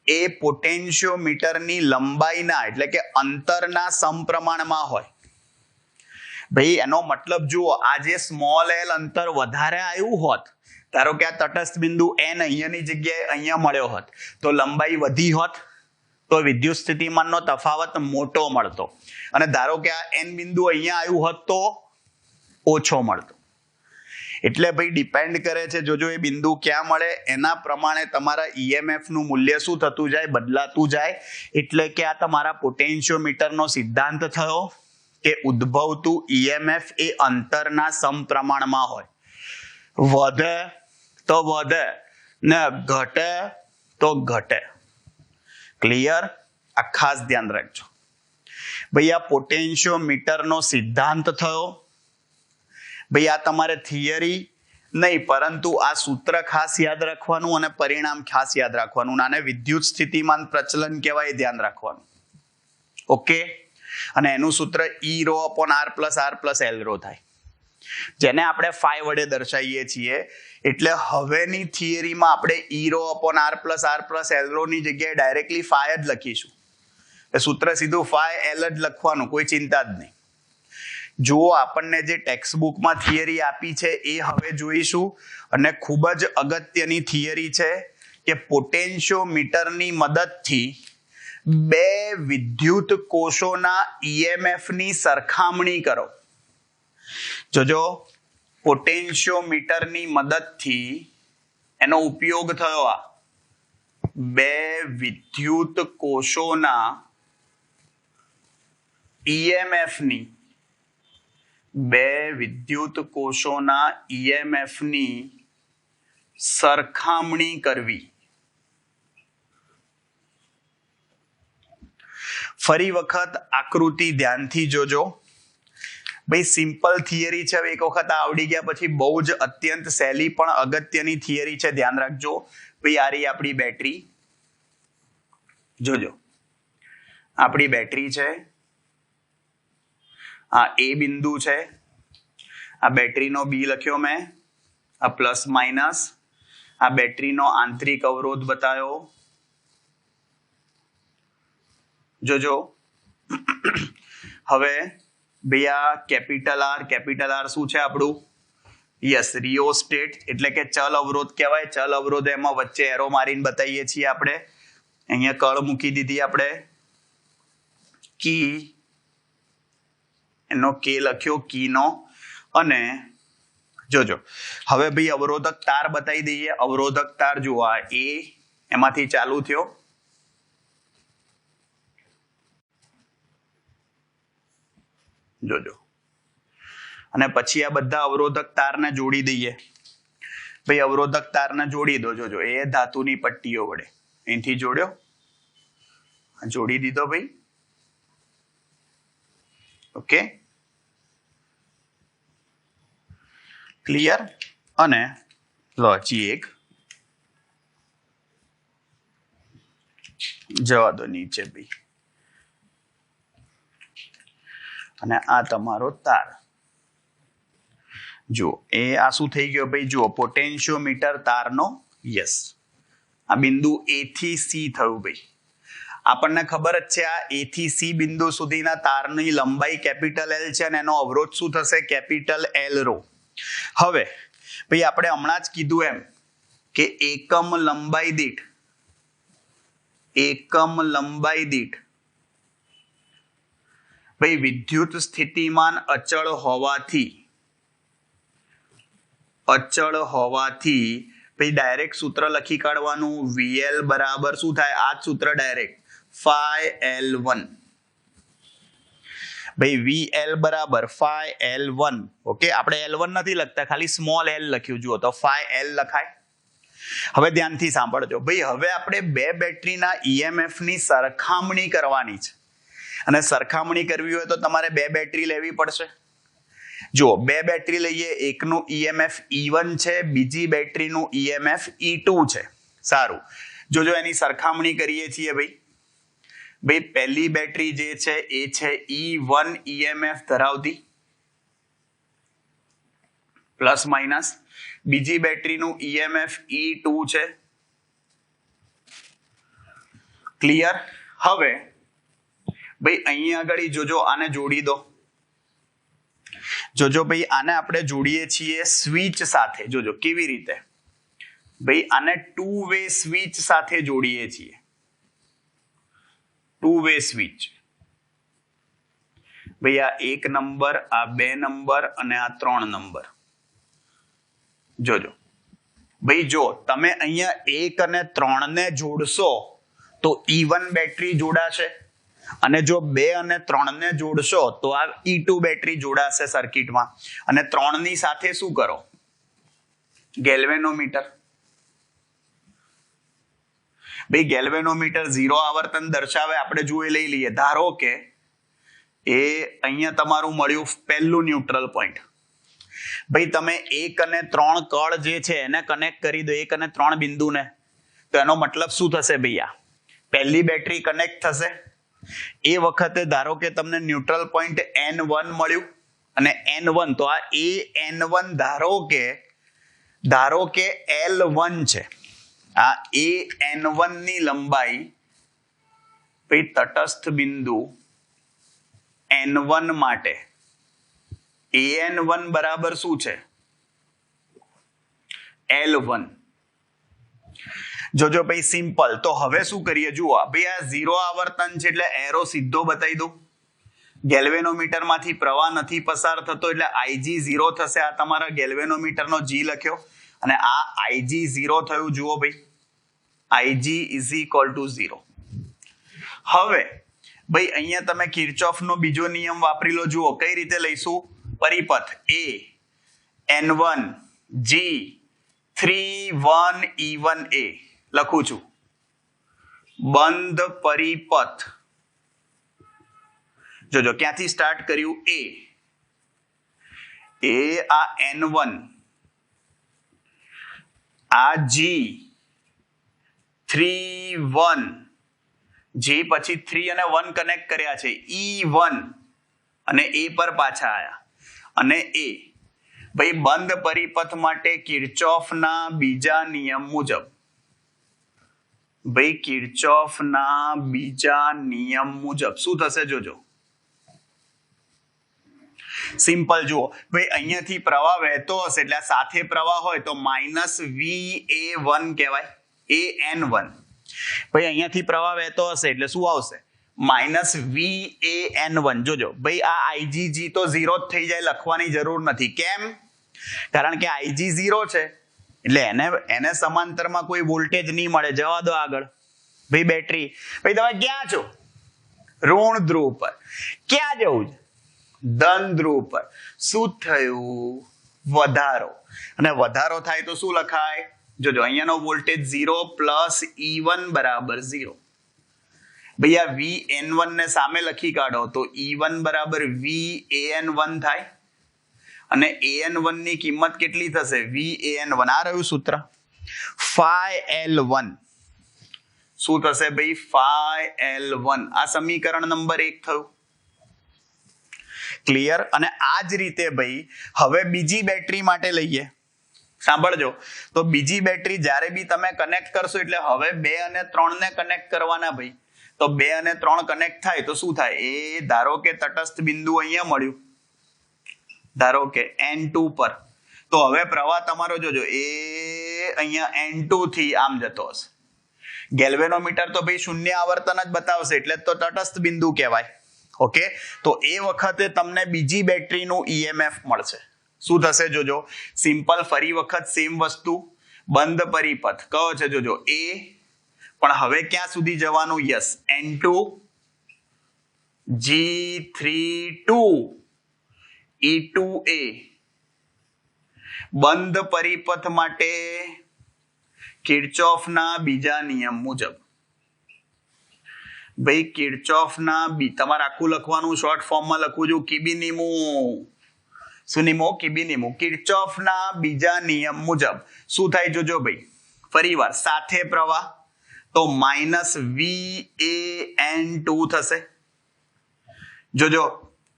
એ પોટેન્શિયોમીટરની લંબાઈના એટલે કે અંતરના સમપ્રમાણમાં હોય ભાઈ એનો મતલબ જુઓ આ જે સ્મોલ l અંતર વધારે આવ્યું હોત ધારો કે આ તટસ્થ બિંદુ n અહીંયાની જગ્યાએ અહીંયા મળ્યો હોત તો લંબાઈ વધી હોત તો વિદ્યુત સ્થિતિમાનનો તફાવત મોટો મળતો અને ધારો કે આ n બિંદુ અહીંયા આવ્યું હોત તો ઓછો મળતો. એટલે ભાઈ ડિપેન્ડ કરે છે જોજો એ બિંદુ ક્યાં મળે એના પ્રમાણે તમારા ઈએમએફ નું મૂલ્ય શું થતું જાય, બદલાતું જાય. એટલે કે આ તમારા પોટેન્શિયોમીટરનો સિદ્ધાંત થયો કે ઉદ્ભવતું ઈએમએફ એ અંતરના સમપ્રમાણમાં હોય. વધે તો વધે ને ઘટે તો ઘટે. ક્લિયર? આ ખાસ ધ્યાન રાખજો ભાઈ. આ પોટેન્શિયોમીટરનો સિદ્ધાંત થયો ભાઈ. આ તમારે થિયરી નહીં પરંતુ આ સૂત્ર ખાસ યાદ રાખવાનું અને પરિણામ ખાસ યાદ રાખવાનું. આને વિદ્યુત સ્થિતિમાન પ્રચલન કહેવાય, ધ્યાન રાખવાનું. ઓકે. અને એનું સૂત્ર E rho upon R plus L rho થાય, જેને આપણે phi વડે દર્શાવીએ છીએ. એટલે હવેની થિયરીમાં આપણે E rho upon R plus L rho ની જગ્યાએ ડાયરેક્ટલી phi જ લખીશું. સૂત્ર સીધું phi L જ લખવાનું, કોઈ ચિંતા જ નહીં. જો આપણને જે ટેક્સ્ટ બુકમાં થિયરી આપી છે એ હવે જોઈશું. અને ખૂબ જ અગત્યની થિયરી છે કે પોટેન્શિયોમીટરની મદદથી બે વિદ્યુત કોષોના ઈએમએફ ની સરખામણી કરો. જોજો, પોટેન્શિયોમીટરની મદદથી એનો ઉપયોગ થયો. આ બે વિદ્યુત કોષોના ઈએમએફ ની સરખામણી કરવી. ફરી વખત આકૃતિ ધ્યાનથી જોજો ભાઈ. સિમ્પલ થિયરી છે, એક વખત આવડી ગયા પછી બહુ જ અત્યંત સહેલી પણ અગત્યની થિયરી છે, ધ્યાન રાખજો ભાઈ. આ રહી આપણી બેટરી. જોજો, આપણી બેટરી છે. આ એ બિંદુ છે. આ બેટરીનો બી લખ્યો મેં, આ પ્લસ માઇનસ. આ બેટરીનો આંતરિક અવરોધ બતાવ્યો. જોજો હવે ભાઈ આ કેપિટલ આર શું છે આપણું? યસ, રિયોસ્ટેટ એટલે કે ચલ અવરોધ કહેવાય. ચલ અવરોધ એમાં વચ્ચે એરો મારીને બતાવીએ છીએ આપણે. અહીંયા કળ મૂકી દીધી આપણે. કી, એનો કે લખ્યો કીનો. અને જોજો હવે ભાઈ અવરોધક તાર બતાવી દઈએ. અવરોધક તાર જુઓ, આ એ એમાંથી ચાલુ થયો. જોજો, અને પછી આ બધા અવરોધક તારને જોડી દઈએ ભાઈ. અવરોધક તારને જોડી દો. જોજો, એ ધાતુની પટ્ટીઓ વડે અહીંથી જોડ્યો, જોડી દીધો ભાઈ. Okay, clear? અને લો હજી એક જવા દો નીચે ભાઈ. અને આ તમારો તાર. જુઓ, એ આ શું થઈ ગયો ભાઈ? જુઓ, પોટેન્શિયોમીટર તારનો. યસ, આ બિંદુ એ થી સી થયું ભાઈ. આપણને ખબર જ છે આ એ થી સી બિંદુ સુધીના તારની લંબાઈ કેપિટલ L છે અને એનો અવરોધ શું થશે? Capital L rho. હવે ભાઈ આપણે હમણાં જ કીધું એમ કે એકમ લંબાઈ દીઠ ભાઈ વિદ્યુત સ્થિતિમાન અચળ હોવાથી ભાઈ ડાયરેક્ટ સૂત્ર લખી કાઢવાનું. VL બરાબર શું થાય? આ જ સૂત્ર ડાયરેક્ટ phi L1. ભાઈ VL બરાબર phi L1. ઓકે, આપણે L1 નથી લખતા, ખાલી સ્મોલ l લખ્યું. જુઓ તો phi L લખાય. હવે ધ્યાનથી સાંભળજો ભાઈ. હવે આપણે બે બેટરીના ઈએમએફ ની સરખામણી કરવાની છે. અને સરખામણી કરવી હોય તો તમારે બે બેટરી લેવી પડશે. જુઓ, બે બેટરી લઈએ. એકનું ઈએમએફ E1 છે, બીજી બેટરીનું ઈએમએફ E2 છે. સારું, જોજો એની સરખામણી કરીએ છીએ ભાઈ. પહેલી બેટરી જે છે એ છે E1 ઈએમએફ ધરાવતી, પ્લસ માઇનસ. બીજી બેટરીનું ઈએમએફ E2 છે. ક્લિયર? હવે ભાઈ અહીંયા આગળ જોજો, આને જોડી દો. જોજો ભાઈ, આને આપણે જોડીએ છીએ સ્વિચ સાથે. જોજો કેવી રીતે ભાઈ, આને 2 વે સ્વિચ સાથે જોડીએ છીએ. Two way switch. ભાઈ આ 1 નંબર, આ 2 નંબર અને આ 3 નંબર. જોજો ભાઈ, જો તમે અહીંયા 1 અને 3 ને જોડશો તો E1 બેટરી જોડાશે, અને જો 2 અને 3 ને જોડશો તો આ E2 બેટરી જોડાશે સર્કિટમાં. અને 3 ની સાથે શું કરો? ગેલ્વેનોમીટર. ભાઈ ગેલ્વેનોમીટર 0 આવર્તન દર્શાવે, આપણે જોઈ લઈ લઈએ. ધારો કે એ અહીંયા તમારું મળ્યું પહેલું ન્યુટ્રલ પોઈન્ટ. ભાઈ તમે 1 અને 3 કળ જે છે એને કનેક્ટ કરી દો, 1 અને 3 બિંદુને, તો એનો મતલબ શું થશે ભૈયા? પહેલી બેટરી કનેક્ટ થશે. એ વખતે ધારો કે તમને ન્યુટ્રલ પોઈન્ટ N1 મળ્યું, અને N1 તો આ N1 ધારો કે L1 છે. આ N1 ની લંબાઈ ભાઈ તટસ્થ બિંદુ N1 માટે An1 બરાબર શું છે? L1. જોજો ભાઈ સિમ્પલ. તો હવે શું કરીએ? જુઓ ભાઈ આ 0 આવર્તન છે એટલે એરો સીધો બતાવી દઉં. ગેલ્વેનોમીટર માંથી પ્રવાહ નથી પસાર થતો એટલે Ig 0 થશે. આ તમારા ગેલ્વેનોમીટર નો G લખ્યો, અને આ Ig 0 થયું. જુઓ ભાઈ, Ig is equal to 0. હવે ભાઈ અહીંયા તમે કિર્ચોફનો બીજો નિયમ વાપરી લો. જુઓ કઈ રીતે લઈશું? પરિપથ A N1 G 3 1 E1 A લખું છું. બંધ પરિપથ. જોજો ક્યાંથી સ્ટાર્ટ કર્યું? આ N1, આ G 3 1, G પછી 3 અને 1 કનેક્ટ કર્યા છે, E1, અને A પર પાછા આયા, અને A. ભાઈ બંધ પરિપથ માટે કિર્ચોફના બીજા નિયમ મુજબ, ભાઈ કિર્ચોફના બીજા નિયમ મુજબ શું થશે? જોજો સિમ્પલ. જુઓ ભાઈ અહીંયાથી પ્રવાહ વહેતો હશે એટલે આ સાથે પ્રવાહ હોય તો -VA1 કહેવાય, AN1. ભાઈ અહીંયાથી પ્રવાહ વહેતો હશે એટલે શું આવશે? -VAN1. જોજો ભાઈ આ IgG તો 0 જ થઈ જાય, લખવાની જરૂર નથી. કેમ? કારણ કે Ig 0 છે એટલે એને સમાંતરમાં કોઈ વોલ્ટેજ નહીં મળે. જવા દો આગળ. ભાઈ બેટરી, ભાઈ તમે ક્યાં છો? ઋણ ધ્રુવ પર. ક્યાં જવું છે? ધન ધ્રુવ પર. શું થયું? વધારો. અને વધારો થાય તો શું લખાય? જોજો અહીંયાનો વોલ્ટેજ 0 પ્લસ E1 બરાબર 0. ભાઈ આ VN1 ને સામે લખી કાઢો તો E1 બરાબર VAN1 થાય, અને AN1 ની કિંમત કેટલી થશે? VAN1. આ રહ્યું સૂત્ર, phi L1. શું થશે ભાઈ? phi L1. આ સમીકરણ નંબર 1 થયું. ક્લિયર? અને આ જ રીતે ભાઈ હવે બીજી બેટરી માટે લઈએ. સાંભળજો, તો બીજી બેટરી જ્યારે બી તમે કનેક્ટ કરશો એટલે હવે 2 અને 3 ને કનેક્ટ કરવાના. ભાઈ તો 2 અને 3 કનેક્ટ થાય તો શું થાય? એ ધારો કે તટસ્થ બિંદુ અહીંયા મળ્યું, ધારો કે N2 પર. તો હવે પ્રવાહ તમારો જોજો એ અહીંયા N2 થી આમ જતો હશે. ગેલ્વેનોમીટર તો ભાઈ શૂન્ય આવર્તન જ બતાવશે એટલે તો તટસ્થ બિંદુ કહેવાય. ઓકે, તો એ વખતે તમને બીજી બેટરીનું EMF મળશે. શું થશે? જોજો સિમ્પલ. ફરી વખત સેમ વસ્તુ, બંધ પરિપથ કયો છે? જોજો A, પણ હવે ક્યાં સુધી જવાનું? Yes, N2 G32 E2A. બંધ પરિપથ માટે કિર્ચોફના બીજા નિયમ મુજબ. ભાઈ કિર્ચોફના તમારે આખું લખવાનું, શોર્ટ ફોર્મમાં લખું છું, કિબિનિમુ. શું નિયમો? કિબિનિમુ. કિર્ચોફના બીજા નિયમ મુજબ શું થાય? જોજો ભાઈ ફરીવાર સાથે પ્રવાહ તો -VAN2 થશે. જોજો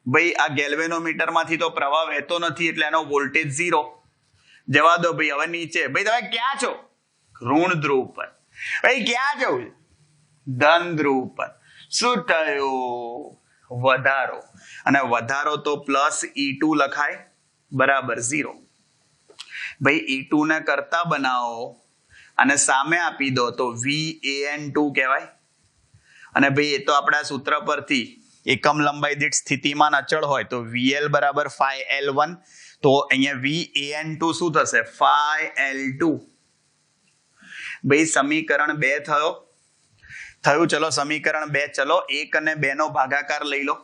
ભાઈ આ ગેલ્વેનોમીટર માંથી તો પ્રવાહ વહેતો નથી એટલે એનો વોલ્ટેજ 0. જવા દો ભાઈ. હવે નીચે. ભાઈ તમે ક્યાં છો? ઋણ ધ્રુવ પર. ભાઈ ક્યાં જવું? ધન ધ્રુવ પર. શું થયું? વધારો. અને વધારો તો પ્લસ E2 લખાય બરાબર 0. ભાઈ E2 ને કરતા બનાવો અને સામે આપી દો તો VAN2 કહેવાય. અને ભાઈ એ તો આપણા સૂત્ર પરથી એકમ લંબાઈ દીઠ સ્થિતિમાન અચળ હોય તો VL બરાબર phi L1, તો અહીંયા VAN2 શું થશે? phi L2. ભાઈ સમીકરણ 2 થયું. ચલો સમીકરણ 2, ચલો 1 અને 2 નો ભાગાકાર લઈ લો.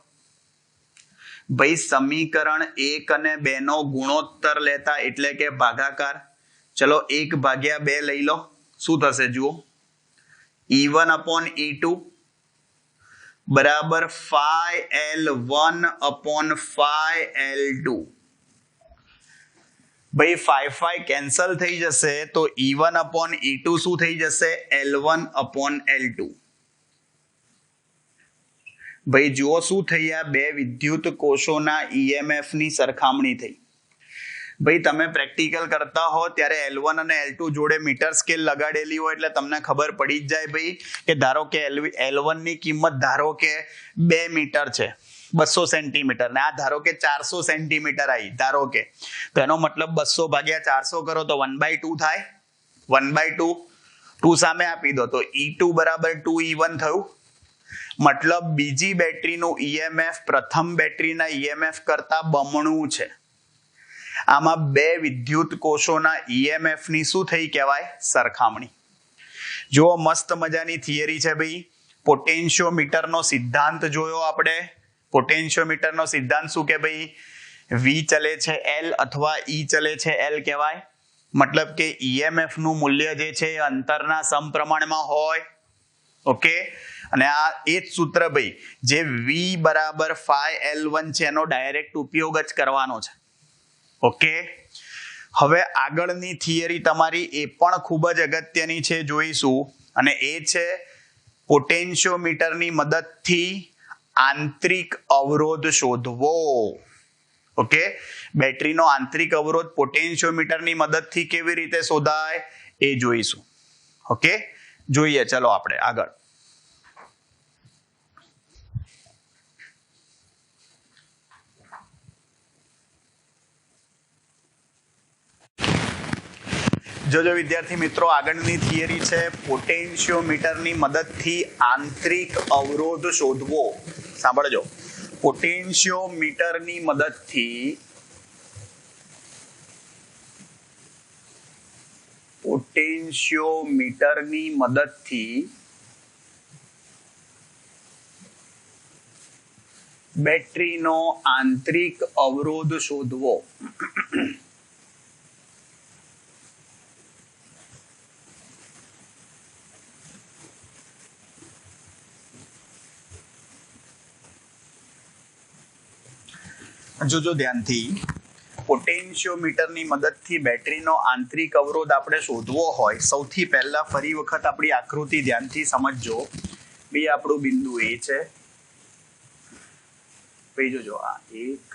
ભાઈ સમીકરણ 1 અને 2 નો ગુણોત્તર લેતા એટલે કે ભાગાકાર. ચલો 1/2 લઈ લો. શું થશે જુઓ? E1 upon E2 બરાબર phi L1 upon phi L2. ભાઈ phi કેન્સલ થઈ જશે તો E1 upon E2 શું થઈ જશે? L1 upon L2. ભાઈ જુઓ શું થઈ? આ બે વિદ્યુત કોષોના EMF ની સરખામણી થઈ. ભાઈ તમે પ્રેક્ટિકલ કરતા હો ત્યારે L1 અને L2 જોડે મીટર સ્કેલ લગાડેલી હોય એટલે તમને ખબર પડી જ જાય ભાઈ કે ધારો કે L1 ની કિંમત ધારો કે 2 મીટર છે, 200 સેન્ટીમીટર, ને આ ધારો કે 400 સેન્ટીમીટર આવી ધારો કે, તો એનો મતલબ 200 ભાગ્યા 400 કરો તો 1/2 થાય. 1/2 2 સામે આપી દો તો E2 બરાબર 2E1 થયું. મતલબ બીજી બેટરીનું EMF પ્રથમ બેટરીના EMF કરતા બમણું છે. આમાં બે વિદ્યુત કોષોના EMF ની શું થઈ કહેવાય? સરખામણી. જો મસ્ત મજાની થિયરી છે ભાઈ. પોટેન્શિયોમીટરનો સિદ્ધાંત જોયો આપણે. પોટેન્શિયોમીટરનો સિદ્ધાંત શું કે ભાઈ? V ચલે છે L અથવા E ચલે છે L કહેવાય. મતલબ કે EMF નું મૂલ્ય જે છે એ અંતરના સમપ્રમાણમાં હોય. ઓકે, અને આ એ જ સૂત્ર ભાઈ જે V બરાબર phi L1 છે એનો ડાયરેક્ટ ઉપયોગ જ કરવાનો છે. ઓકે, હવે આગળની થિયરી તમારી એ પણ ખૂબ જ અગત્યની છે, જોઈશું, અને એ છે પોટેન્શિયોમીટરની મદદથી આંતરિક અવરોધ શોધવો. ઓકે, બેટરીનો આંતરિક અવરોધ પોટેન્શિયોમીટરની મદદથી કેવી રીતે શોધાય એ જોઈશું. ઓકે, જોઈએ ચલો આપણે આગળ. જોજો વિદ્યાર્થી મિત્રો, આગળની થિયરી છે પોટેન્શિયોમીટરની મદદથી આંતરિક અવરોધ શોધવો. સાંભળજો, પોટેન્શિયોમીટરની મદદથી બેટરીનો આંતરિક અવરોધ શોધવો. જોજો ધ્યાનથી, પોટેન્શિયોમીટરની મદદથી બેટરીનો આંતરિક અવરોધ આપણે શોધવો હોય, સૌથી પહેલા ફરી વખત આપણી આકૃતિ ધ્યાનથી સમજજો. ભાઈ આપણું બિંદુ A છે. ભાઈ જોજો, આ એક,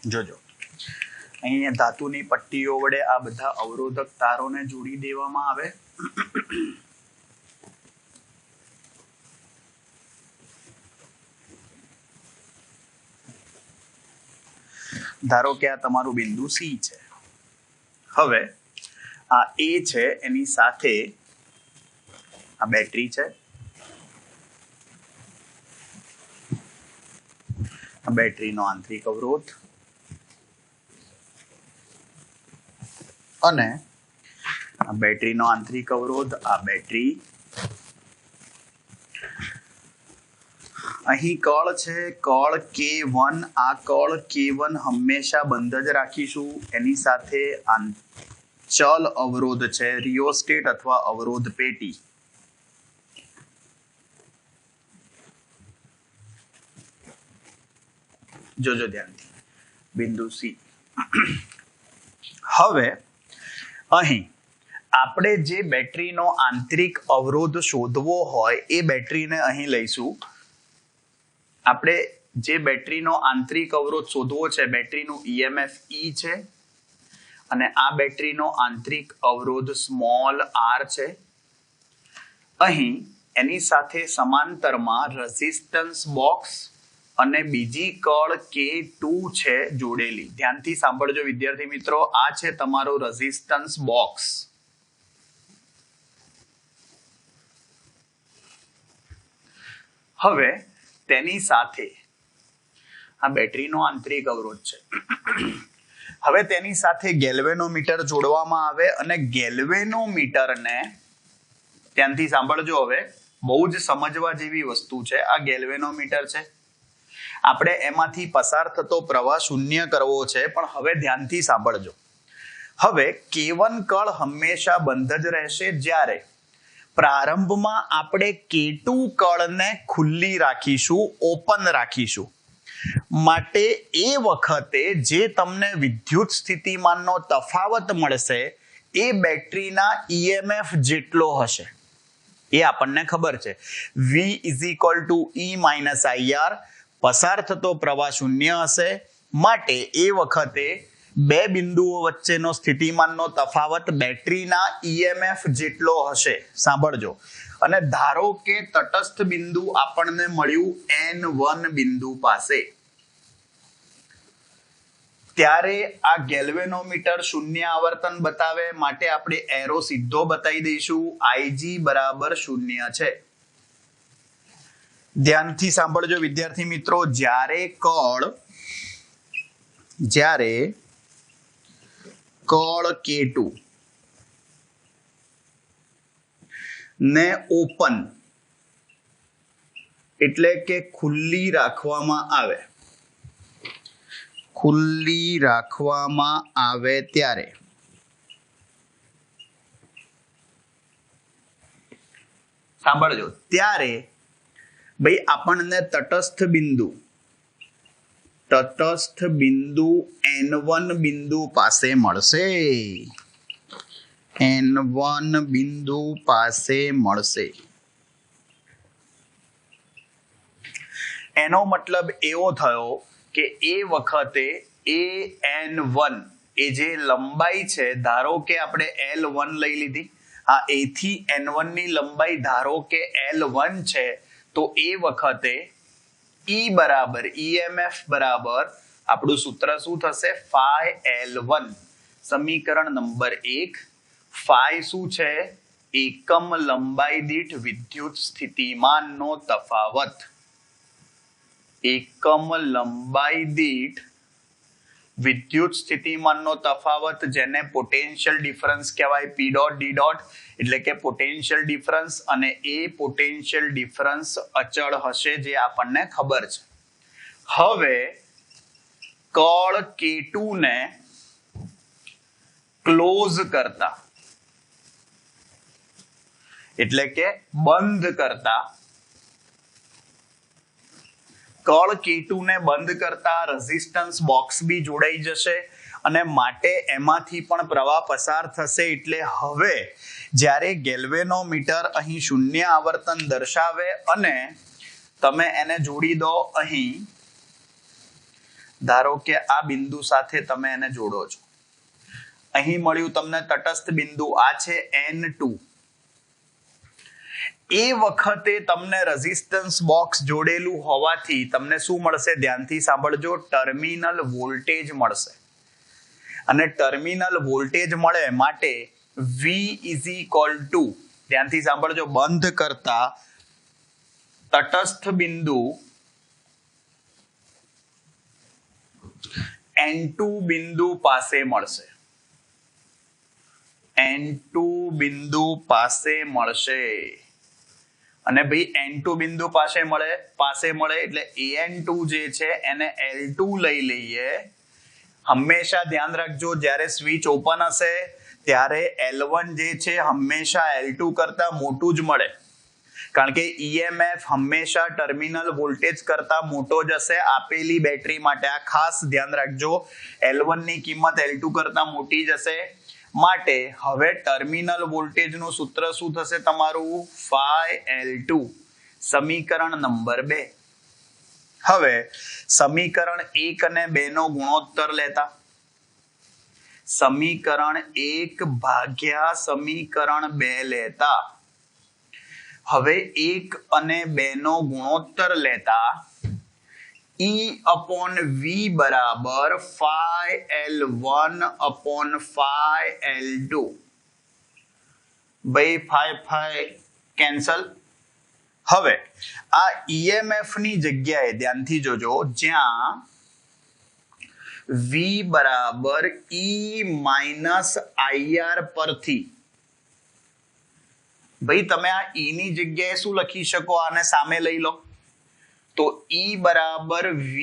જોજો અહીંયા ધાતુની પટ્ટીઓ વડે આ બધા અવરોધક તારોને જોડી દેવામાં આવે. ધારો કે આ તમારું બિંદુ C છે. હવે આ A છે, એની સાથે આ બેટરી છે. આ બેટરીનો આંતરિક અવરોધ અને આ બેટરીનો આંતરિક અવરોધ, આ બેટરી. અહીં કળ છે, કળ K1. આ કળ K1 હંમેશા બંધ જ રાખીશું. એની સાથે ચલ અવરોધ છે, રિયોસ્ટેટ અથવા અવરોધ પેટી. જોજો ધ્યાનથી, બિંદુ C. હવે અહીં આપણે જે બેટરીનો આંતરિક અવરોધ શોધવો હોય એ બેટરીને અહીં લઈશું. આપણે જે બેટરીનો આંતરિક અવરોધ શોધવો છે, બેટરીનું EMF E છે અને આ બેટરીનો આંતરિક અવરોધ સ્મોલ r છે. અહીં એની સાથે સમાંતરમાં રેઝિસ્ટન્સ બોક્સ અને બીજી કળ K2 છે જોડેલી. ધ્યાનથી સાંભળજો વિદ્યાર્થી મિત્રો, આ છે તમારો રેઝિસ્ટન્સ બોક્સ. હવે તેની સાથે આ બેટરીનો આંતરિક અવરોધ છે. હવે તેની સાથે ગેલ્વેનોમીટર જોડવામાં આવે અને ગેલ્વેનોમીટરને ત્યાંથી સાંભળજો, હવે બહુ જ સમજવા જેવી વસ્તુ છે. આ ગેલ્વેનોમીટર છે, આપણે એમાંથી પસાર થતો પ્રવાહ શૂન્ય કરવો છે, પણ હવે ધ્યાનથી સાંભળજો. હવે K1 કળ હંમેશા બંધ જ રહેશે જ્યારે પ્રારંભમાં આપણે K2 કળને ખુલ્લી રાખીશું, ઓપન રાખીશું. માટે એ વખતે જે તમને વિદ્યુત સ્થિતિમાનનો તફાવત મળશે એ બેટરીના EMF જેટલો હશે. એ આપણને ખબર છે. V = E - IR, પસાર થતો પ્રવાહ શૂન્ય હશે. માટે એ વખતે બે બિંદુઓ વચ્ચેનો સ્થિતિમાનનો તફાવત બેટરીના EMF જેટલો હશે. સાંભળજો. અને ધારો કે તટસ્થ બિંદુ આપણને મળ્યું N1 બિંદુ પાસે, ત્યારે આ ગેલ્વેનોમીટર શૂન્ય આવર્તન બતાવે, માટે આપણે એરો સીધો બતાવી દઈશું. Ig = 0 છે. ધ્યાનથી સાંભળજો વિદ્યાર્થી મિત્રો. જ્યારે કળ K2 ને ઓપન એટલે કે ખુલ્લી રાખવામાં આવે ત્યારે સાંભળજો, ત્યારે ભાઈ આપણને તટસ્થ બિંદુ N1 બિંદુ પાસે મળશે. N1 બિંદુ પાસે મળશે. એનો મતલબ એવો થયો કે એ વખતે N1 એ જે લંબાઈ છે, ધારો કે આપણે L1 લઈ લીધી, આ A થી N1 ની લંબાઈ ધારો કે L1 છે, તો એ વખતે E બરાબર EMF બરાબર આપણું સૂત્ર શું થશે? Φ_L1. સમીકરણ નંબર 1. ફાઈ શું છે? એકમ લંબાઈ દીઠ વિદ્યુત સ્થિતિમાનનો તફાવત. એકમ લંબાઈ દીઠ વિદ્યુત સ્થિતિમાનનો તફાવત, જેને પોટેન્શિયલ ડિફરન્સ કહેવાય. P ડોટ D ડોટ એટલે કે પોટેન્શિયલ ડિફરન્સ, અને એ પોટેન્શિયલ ડિફરન્સ અચળ હશે, જે આપણને ખબર છે. હવે કળ K2 ને ક્લોઝ કરતા એટલે કે બંધ કરતા, કળ K2 ને બંધ કરતા રેઝિસ્ટન્સ બોક્સ બી જોડાઈ જશે, અને માટે એમાંથી પણ પ્રવાહ પસાર થશે. એટલે હવે જ્યારે ગેલ્વેનોમીટર અહીં શૂન્ય આવર્તન દર્શાવે અને તમે એને જોડી દો, અહીં ધારો કે આ બિંદુ સાથે તમે એને જોડો છો, અહીં મળ્યું તમને તટસ્થ બિંદુ, આ છે N2. એ વખતે તમને રેઝિસ્ટન્સ બોક્સ જોડેલું હોવાથી તમને શું મળશે? ધ્યાનથી સાંભળજો. ટર્મિનલ વોલ્ટેજ મળશે. અને ટર્મિનલ વોલ્ટેજ મળે માટે V = ધ્યાનથી સાંભળજો, બંધ કરતા તટસ્થ બિંદુ N2 બિંદુ પાસે મળશે. N2 બિંદુ પાસે મળશે. અને ભાઈ N2 બિંદુ પાસે મળે એટલે An2 જે છે એને L2 લઈ લઈએ. હંમેશા ધ્યાન રાખજો, જ્યારે સ્વિચ ઓપન હશે ત્યારે L1 જે છે હંમેશા L2 કરતા મોટું જ મળે, કારણ કે EMF હંમેશા ટર્મિનલ વોલ્ટેજ કરતા મોટો જ હશે આપેલી બેટરી માટે. આ ખાસ ધ્યાન રાખજો, L1 ની કિંમત L2 કરતા મોટી જ હશે. માટે હવે ટર્મિનલ વોલ્ટેજનું સૂત્ર શું થશે તમારું? Φ_L2. સમીકરણ નંબર 2. હવે સમીકરણ 1 અને 2 નો ગુણોત્તર લેતા, સમીકરણ 1 ભાગ્યા સમીકરણ 2 લેતા, હવે 1 અને 2 નો ગુણોત્તર લેતા E/V બરાબર Φ_L1/Φ_L2. ભાઈ ફાઈ કેન્સલ. હવે આ ઈએમએફ ની જગ્યાએ ધ્યાનથી જોજો, જ્યાં V બરાબર E માઇનસ IR પરથી, ભાઈ તમે આ E ની જગ્યાએ શું લખી શકો, આને સામે લઈ લો તો E બરાબર V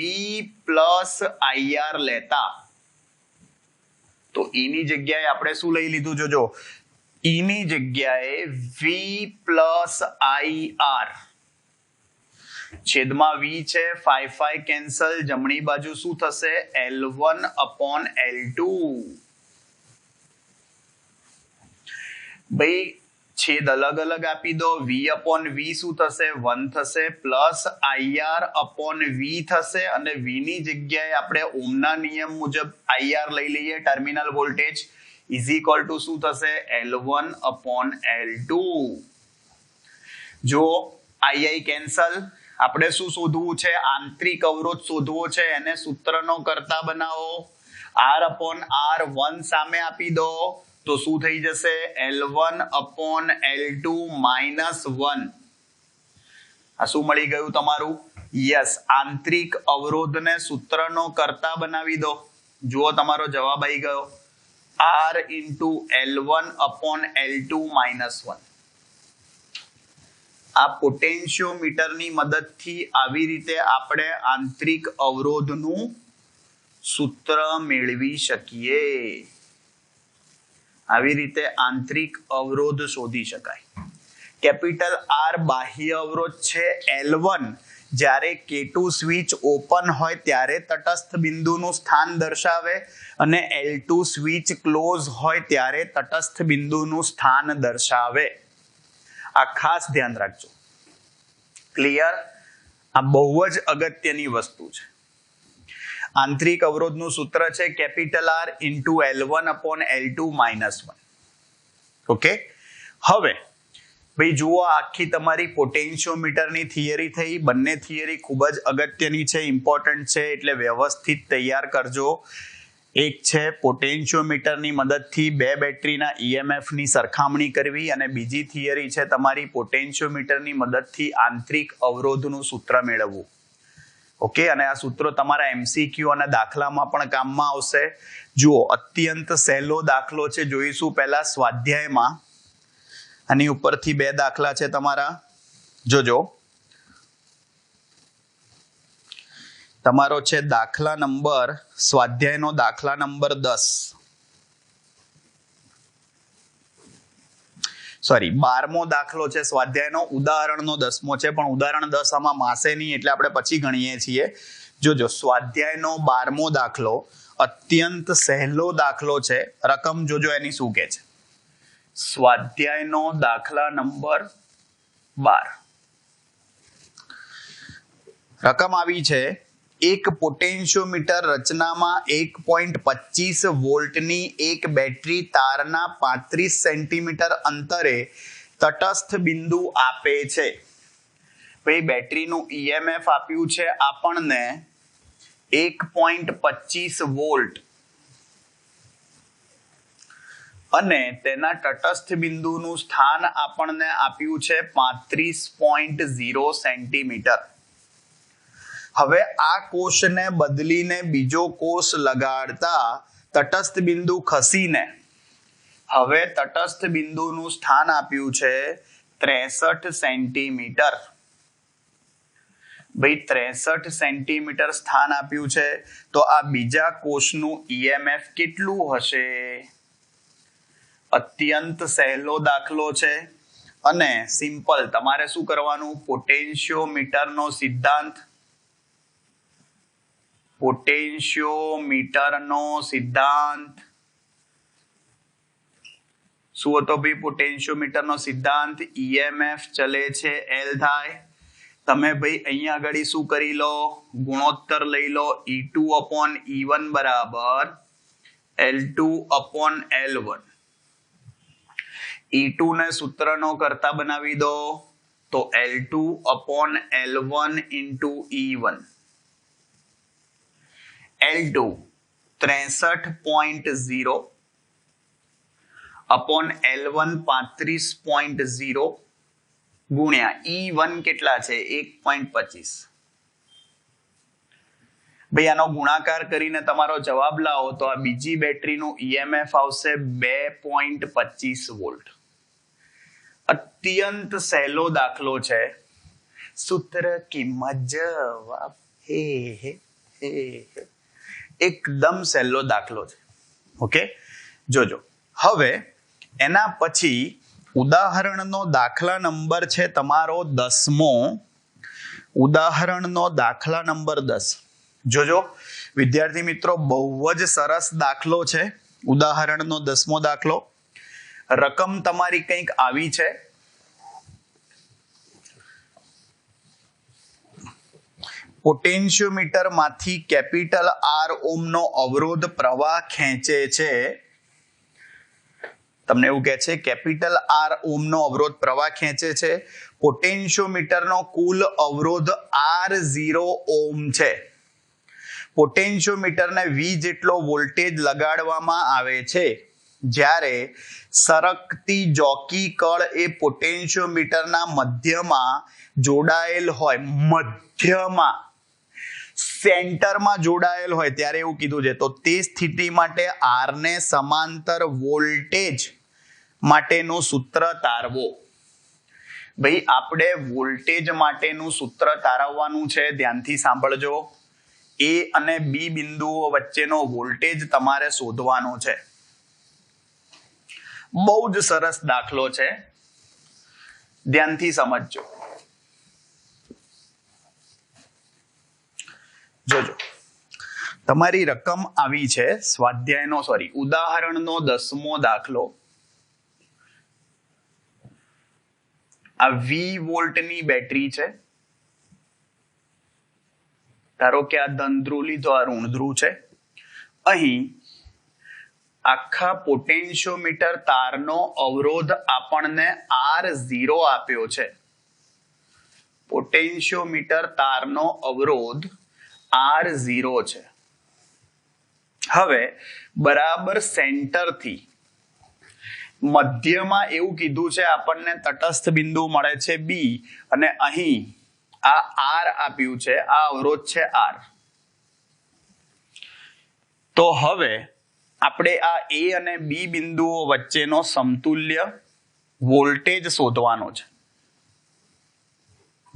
પ્લસ IR લેતા, તો E ની જગ્યાએ આપણે શું લઈ લીધું જોજો, E ની જગ્યાએ V પ્લસ IR, છેદમાં V છે, 5 કેન્સલ, જમણી બાજુ શું થશે, L1 upon L2. ભાઈ છેદ અલગ અલગ આપી દો, V upon V શું થશે, 1 થશે, પ્લસ IR upon V થશે, અને V ની જગ્યાએ આપણે ઓહમના નિયમ મુજબ IR લઈ લઈએ, terminal voltage, is equal to શું થશે, L1 upon L2. જો II કેન્સલ, આપણે શું શોધવું છે, આંતરિક અવરોધ શોધવો છે, એને સૂત્રનો કરતા બનાવો, R upon R 1 સામે આપી દો તો શું થઈ જશે, L1 upon L2 minus 1. આ શું મળી ગયું તમારું, યસ, આંતરિક અવરોધને સૂત્રનો કરતા બનાવી દો, જુઓ તમારો જવાબ આવી ગયો, R into L1 upon L2 minus 1. આ પોટેન્શિયોમીટરની મદદથી આવી રીતે આપણે આંતરિક અવરોધનું સૂત્ર મેળવી શકીએ, આવી રીતે આંતરિક અવરોધ શોધી શકાય. કેપિટલ R બાહ્ય અવરોધ છે L1, જ્યારે K2 સ્વિચ ઓપન હોય ત્યારે તટસ્થ બિંદુનું સ્થાન દર્શાવે, અને L2 સ્વિચ ક્લોઝ હોય ત્યારે તટસ્થ બિંદુનું સ્થાન દર્શાવે. આ ખાસ ધ્યાન રાખજો, ક્લિયર? આ બહુ જ અગત્યની વસ્તુ છે. આંતરિક અવરોધનું સૂત્ર છે capital R into L1 upon L2 minus 1. Okay, હવે ભાઈ જુઓ, આખી તમારી પોટેન્શિયોમીટરની થિયરી થઈ. બંને થિયરી ખૂબ જ અગત્યની છે, ઇમ્પોર્ટન્ટ છે, એટલે વ્યવસ્થિત તૈયાર કરજો. એક છે પોટેન્શિયોમીટરની મદદથી બે બેટરીના ઈએમએફની સરખામણી કરવી, અને બીજી થિયરી છે તમારી પોટેન્શિયોમીટરની મદદથી આંતરિક અવરોધનું સૂત્ર મેળવવું. ઓકે, અને આ સૂત્રો તમારા MCQ અને દાખલામાં પણ કામમાં આવશે. જુઓ, અત્યંત સહેલો દાખલો છે, જોઈશું પહેલા સ્વાધ્યાયમાં. આની ઉપરથી બે દાખલા છે તમારા, જોજો. તમારો છે દાખલા નંબર, સ્વાધ્યાયનો દાખલા નંબર 10, સોરી 12મો દાખલો છે સ્વાધ્યાયનો, ઉદાહરણનો 10મો છે, પણ ઉદાહરણ 10 આમાં માસે નહીં એટલે આપણે પછી ગણીએ છીએ. જોજો, સ્વાધ્યાયનો 12મો દાખલો અત્યંત સહેલો દાખલો છે. રકમ જોજો એની શું કે છે. સ્વાધ્યાયનો દાખલા નંબર 12, રકમ આવી છે, એક પોટેન્શિયોમીટર રચનામાં 1.25 વોલ્ટની એક બેટરી તારના 35 સેન્ટીમીટર અંતરે તટસ્થ બિંદુ આપે છે. ભાઈ બેટરીનું ઈએમએફ આપ્યું છે આપણને 1.25 વોલ્ટ, અને તેના તટસ્થ બિંદુનું સ્થાન આપણને આપ્યું છે 35.0 સેન્ટીમીટર. હવે આ કોષને બદલીને બીજો કોષ લગાડતા તટસ્થ બિંદુ ખસીને હવે તટસ્થ બિંદુનું સ્થાન આપ્યું છે 63 સેન્ટીમીટર. ભાઈ 63 સેન્ટીમીટર સ્થાન આપ્યું છે, તો આ બીજા કોષનું ઈએમએફ કેટલું હશે? અત્યંત સહેલો દાખલો છે, અને સિમ્પલ તમારે શું કરવાનું, પોટેન્શિયોમીટરનો સિદ્ધાંત, પોટેન્શિયોમીટરનો સિદ્ધાંત શું હતો ભાઈ? પોટેન્શિયોમીટરનો સિદ્ધાંત ઈએમએફ ચલે છે L થાય. તમે ભાઈ અહીંયા આગળ શું કરી લો, ગુણોત્તર લઈ લો, E2 upon E1 બરાબર L2 upon L1. E2 ને સૂત્રનો કરતા બનાવી દો તો L2 upon L1 into E1. L2 63.0 upon L1 35.0, ગુણ્યા E1 કેટલા છે 1.25. ભાઈ આનો ગુણાકાર કરીને તમારો જવાબ લાવો તો આ બીજી બેટરીનું EMF આવશે 2.25 વોલ્ટ. અત્યંત સહેલો દાખલો છે. સૂત્ર કિંમત જવાબ હે હે હે એકદમ સહેલો દાખલો છે. ઓકે જોજો. હવે એના પછી ઉદાહરણનો દાખલા નંબર છે તમારો 10મો. ઉદાહરણનો દાખલા નંબર 10. જોજો વિદ્યાર્થી મિત્રો, બહુ જ સરસ દાખલો છે. ઉદાહરણનો 10મો દાખલો. રકમ તમારી કંઈક આવી છે. પોટેન્શિયોમીટર માંથી કેપિટલ R ઓહ્મનો અવરોધ પ્રવાહ ખેંચે છે. તમને એવું કહે છે કેપિટલ R ઓહ્મનો અવરોધ પ્રવાહ ખેંચે છે. પોટેન્શિયોમીટરનો કુલ અવરોધ R0 ઓહ્મ છે. પોટેન્શિયોમીટરને V જેટલો વોલ્ટેજ લગાડવામાં આવે છે. જ્યારે સરકતી જોકી કળ એ પોટેન્શિયોમીટરના મધ્યમાં જોડાયેલ હોય, મધ્યમાં સેન્ટરમાં જોડાયેલ હોય ત્યારે એવું કીધું છે. તો તે સ્થિતિ માટે R ને સમાંતર વોલ્ટેજ માટેનું સૂત્ર તારવો. ભાઈ આપણે વોલ્ટેજ માટેનું સૂત્ર તારવવાનું છે. ધ્યાનથી સાંભળજો. A અને B બિંદુઓ વચ્ચેનો વોલ્ટેજ તમારે શોધવાનો છે. બહુ જ સરસ દાખલો છે. ધ્યાનથી સમજજો. જોજો તમારી રકમ આવી છે સ્વાધ્યાયનો ઉદાહરણનો 10મો દાખલો. આ 20 વોલ્ટની બેટરી છે. ધારો કે આ ધન ધ્રુવ લીધો, આ ઋણ ધ્રુવ છે. અહીં આખા પોટેન્શિયોમીટર તારનો અવરોધ આપણને R0 આપ્યો છે. પોટેન્શિયોમીટર તારનો અવરોધ R0 છે. હવે બરાબર સેન્ટરથી મધ્યમાં એવું કીધું છે આપણને તટસ્થ બિંદુ મળે છે B અને અહીં આ R આપ્યું છે. આ અવરોધ છે R. તો હવે આપણે આ A અને B બિંદુઓ વચ્ચેનો સમતુલ્ય વોલ્ટેજ શોધવાનો છે.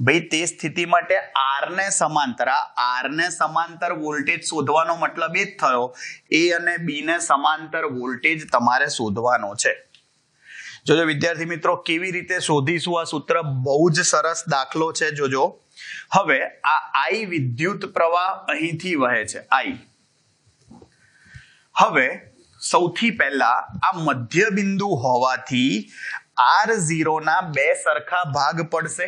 ભાઈ તે સ્થિતિ માટે R ને સમાંતર વોલ્ટેજ શોધવાનો મતલબ એ જ થયો A અને B ને સમાંતર વોલ્ટેજ તમારે શોધવાનો છે. જોજો વિદ્યાર્થી મિત્રો, કેવી રીતે શોધીશું આ સૂત્ર. બહુ જ સરસ દાખલો છે. જોજો હવે આ I વિદ્યુત પ્રવાહ અહીંથી વહે છે. I હવે સૌથી પહેલા આ મધ્ય બિંદુ હોવાથી R0 ના બે સરખા ભાગ પડશે.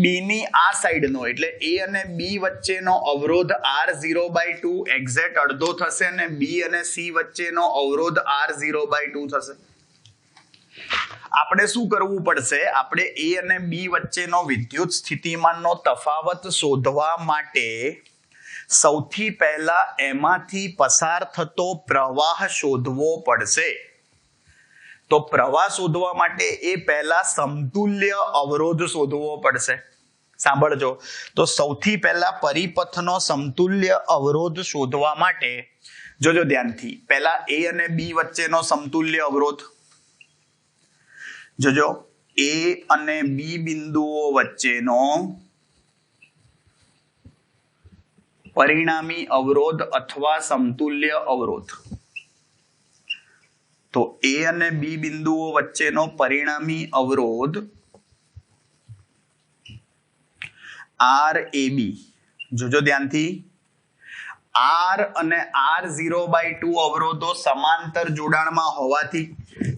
B ની આ સાઈડનો એટલે A અને B વચ્ચેનો અવરોધ R0/2 એક્ઝેક્ટ અડધો થશે અને B અને C વચ્ચેનો અવરોધ R0/2 થશે. આપણે શું કરવું પડશે? આપણે A અને B વચ્ચેનો વિદ્યુત સ્થિતિમાનનો તફાવત શોધવા માટે સૌથી પહેલા એમાંથી પસાર થતો પ્રવાહ શોધવો પડશે. તો પ્રવાહ શોધવા માટે એ પહેલા સમતુલ્ય અવરોધ શોધવો પડશે. સાંભળજો. તો સૌથી પહેલા પરિપથનો સમતુલ્ય અવરોધ શોધવા માટે જોજો ધ્યાનથી, પહેલા A અને B વચ્ચેનો સમતુલ્ય અવરોધ. જોજો A અને B બિંદુઓ વચ્ચેનો પરિણામી અવરોધ અથવા સમતુલ્ય અવરોધ. તો A અને B બિંદુઓ વચ્ચેનો પરિણામી અવરોધ RAB. જોજો ધ્યાનથી, R અને R0/2 અવરોધો સમાંતર જોડાણમાં હોવાથી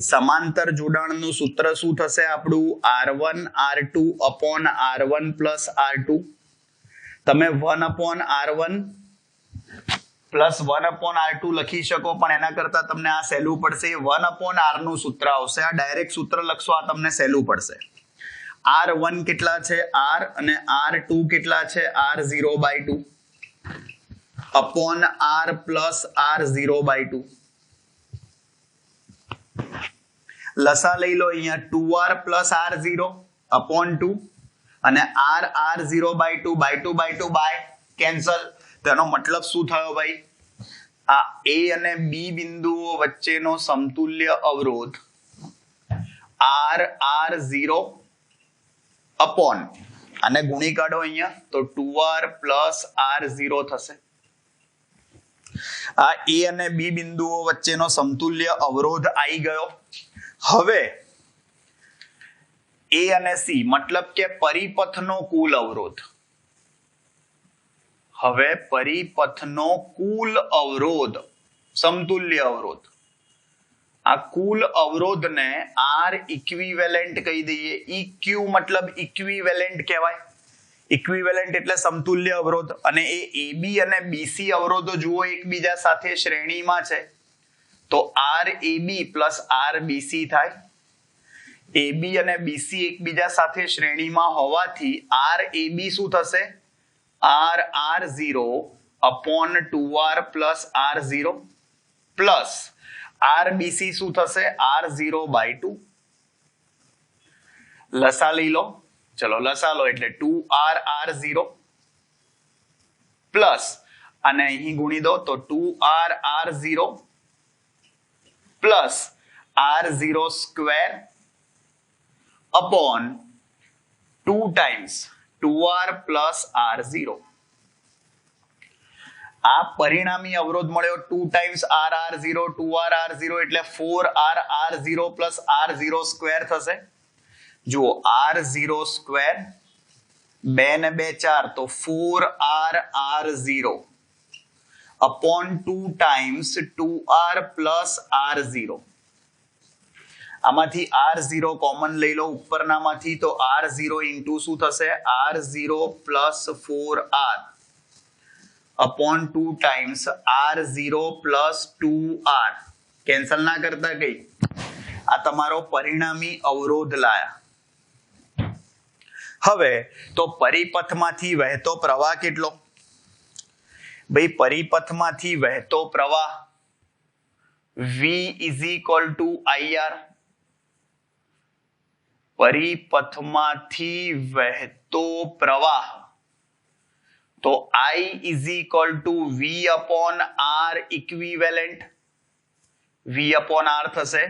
સમાંતર જોડાણનું સૂત્ર શું થશે આપણું? R1 R2 upon R1 plus R2. તમે 1 upon R1 plus 1 upon R2 લખી શકો, પણ એના કરતા તમને આ સહેલું પડશે. 1 upon R નું સૂત્ર આવશે. આ ડાયરેક્ટ સૂત્ર લખશો, આ તમને સહેલું પડશે. R1 કેટલા છે? R અને R2 કેટલા છે? R0/2 upon R plus R0/2. લસા લઈ લો અહીંયા 2R plus R0 अपॉन 2 અને r0 by 2 by 2 by 2 by cancel. તેનો મતલબ શું થયો ભાઈ? આ A અને B બિંદુઓ વચ્ચેનો સમતુલ્ય અવરોધ r0 અપોન અને ગુણી કાઢો અહીંયા તો 2r plus r0 થશે. આ A અને B બિંદુઓ વચ્ચેનો સમતુલ્ય અવરોધ આવી ગયો. હવે A અને C મતલબ કે પરિપથનો કુલ અવરોધ. હવે પરિપથનો કુલ અવરોધ સમતુલ્ય અવરોધ, આ કુલ અવરોધને R ઇક્વિવેલેન્ટ કહી દઈએ. EQ મતલબ ઇક્વિવેલેન્ટ કહેવાય. ઇક્વિવેલેન્ટ એટલે સમતુલ્ય અવરોધ. અને એ AB અને BC અવરોધો જુઓ એકબીજા સાથે શ્રેણીમાં છે તો RAB પ્લસ RBC થાય. AB અને BC એકબીજા સાથે શ્રેણીમાં હોવાથી RAB શું થશે? RR0 upon 2R plus R0 plus RBC શું થશે? R0 by 2. લસા લઈ લો. ચલો લસા લો એટલે 2RR0 પ્લસ અને અહીં ગુણી દો તો 2RR0 plus R0 square upon 2 times 2R plus R0. આ પરિણામી અવરોધ મળ્યો 2 times RR0 2RR0 એટલે 4RR0 plus R0 સ્ક્વેર થશે. જુઓ R0 સ્ક્વેર 2 ને 2 4 તો 4RR0 upon 2 times 2R plus R0. આમાંથી R0 કોમન લઈ લો ઉપરનામાંથી તો R0 ઇન્ટુ શું થશે? R0 plus 4R upon 2 times R0 plus 2R. Cancel ના કરતા કઈ આ તમારો પરિણામી અવરોધ લાયા. હવે તો પરિપથમાંથી વહેતો પ્રવાહ કેટલો? ભાઈ પરિપથમાંથી વહેતો પ્રવાહ V is equal to IR. પરિપથમાંથી વહેતો પ્રવાહ તો I is equal to V upon R equivalent. V upon R થશે.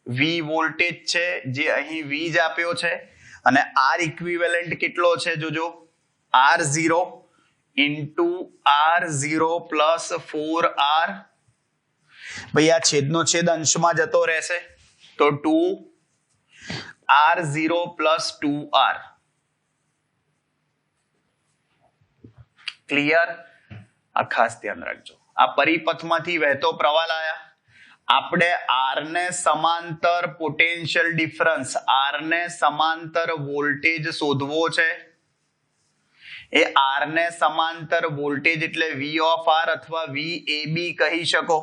V વોલ્ટેજ છે જે અહીં V જ આપ્યો છે અને R equivalent કેટલો છે જોજો R0 into R0 plus 4R. ભાઈ આ છેદનો છેદ અંશમાં જતો રહેશે તો 2 R0 plus 2R. ક્લિયર? આ ખાસ ધ્યાન રાખજો. આ પરિપથમાંથી વહેતો પ્રવાહ લાયા. આપણે R ને સમાંતર પોટેન્શિયલ ડિફરન્સ, R ને સમાંતર વોલ્ટેજ શોધવો છે. એ R ને સમાંતર વોલ્ટેજ એટલે V of R અથવા VAB કહી શકો.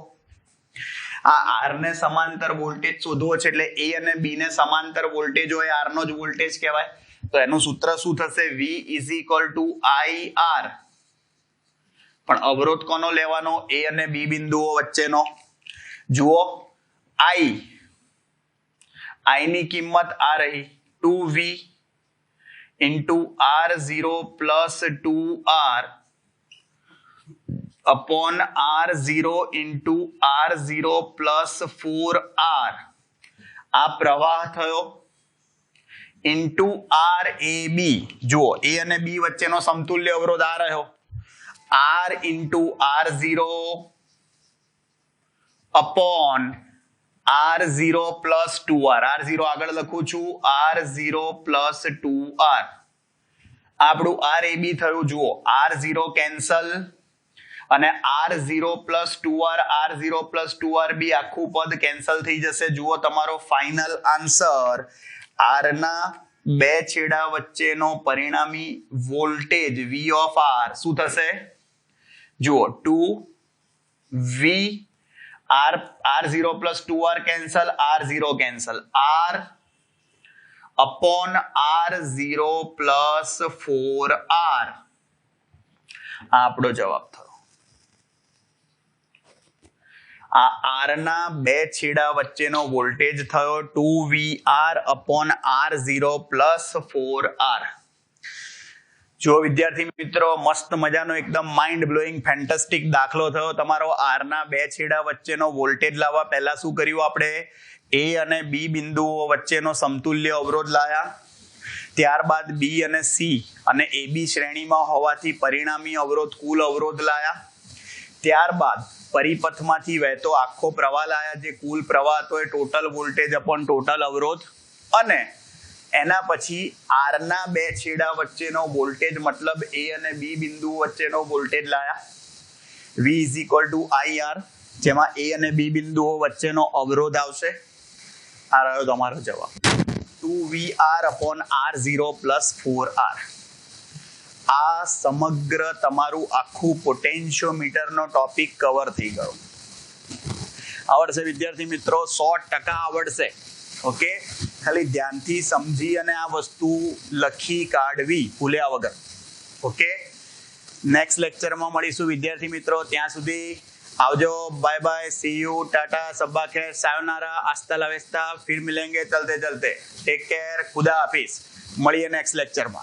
આ R ને સમાંતર વોલ્ટેજ શોધવો છે એટલે A અને B ને સમાંતર વોલ્ટેજ હોય R નો જ વોલ્ટેજ કહેવાય. તો એનું સૂત્ર શું થશે? V is equal to IR. પણ અવરોધ કોનો લેવાનો? A અને B બિંદુઓ વચ્ચેનો. જુઓ I ની કિંમત આ રહી 2V into R0 plus 2R upon R0 into R0 plus 4R. આ પ્રવાહ થયો into RAB. જુઓ A અને B વચ્ચેનો સમતુલ્ય અવરોધ આ રહ્યો R into R0 upon R0 plus 2R. R0 આગળ લખું છું R0 plus 2R. આપણું RAB થયું. જુઓ R0 કેન્સલ અને R0 plus 2R R0 plus 2RB આખું પદ કેન્સલ થઈ જશે. જુઓ તમારો ફાઇનલ આન્સર R ના બે છેડા વચ્ચેનો પરિણામી વોલ્ટેજ V of R શું થશે? જુઓ 2V R0 plus 2R cancel, R0 cancel, R upon R0 plus 4R. આપણો જવાબ થયો. આ આર ના બે છેડા વચ્ચેનો વોલ્ટેજ થયો 2VR upon R0 plus 4R. જો વિદ્યાર્થી મિત્રો મસ્ત મજાનો એકદમ માઇન્ડ બ્લોઈંગ ફેન્ટાસ્ટિક દાખલો થયો તમારો. આર ના બે છેડા વચ્ચેનો વોલ્ટેજ લાવવા પહેલા શું કર્યું આપણે? એ અને બી બિંદુઓ વચ્ચેનો સમતુલ્ય અવરોધ લાયા. ત્યારબાદ બી અને સી અને એ બી શ્રેણીમાં હોવાથી પરિણામી અવરોધ કુલ અવરોધ લાયા. ત્યારબાદ પરિપથમાંથી વહેતો આખો પ્રવાહ લાયા, જે કુલ પ્રવાહ હતો એ ટોટલ વોલ્ટેજ અપોન ટોટલ અવરોધ. અને એના પછી આર ના બે છેડા વચ્ચેનો વોલ્ટેજ મતલબ એ અને બી બિંદુ વચ્ચેનો વોલ્ટેજ લાયા. V is equal to IR, જેમાં એ અને બી બિંદુઓ વચ્ચેનો અવરોધ આવશે. આ રહ્યો તમારો જવાબ 2VR upon R0 plus 4R. આ સમગ્ર તમારું આખું પોટેન્શિયોમીટરનો ટોપિક કવર થઈ ગયો. આવડશે વિદ્યાર્થી મિત્રો? 100% આવડશે. ઓકે, ખાલી ધ્યાનથી સમજી અને આ વસ્તુ લખી કાઢવી ભૂલ્યા વગર. ઓકે, નેક્સ્ટ લેક્ચરમાં મળીશું વિદ્યાર્થી મિત્રો. ત્યાં સુધી આવજો. Bye bye, see you, tata, સબ્બા ખેર, સાયોનારા, આસ્તા લા વિસ્તા, ફિર મિલેંગે ચલતે ચલતે. ટેક કેર, ખુદા હાફિઝ. મળીએ નેક્સ્ટ લેક્ચરમાં.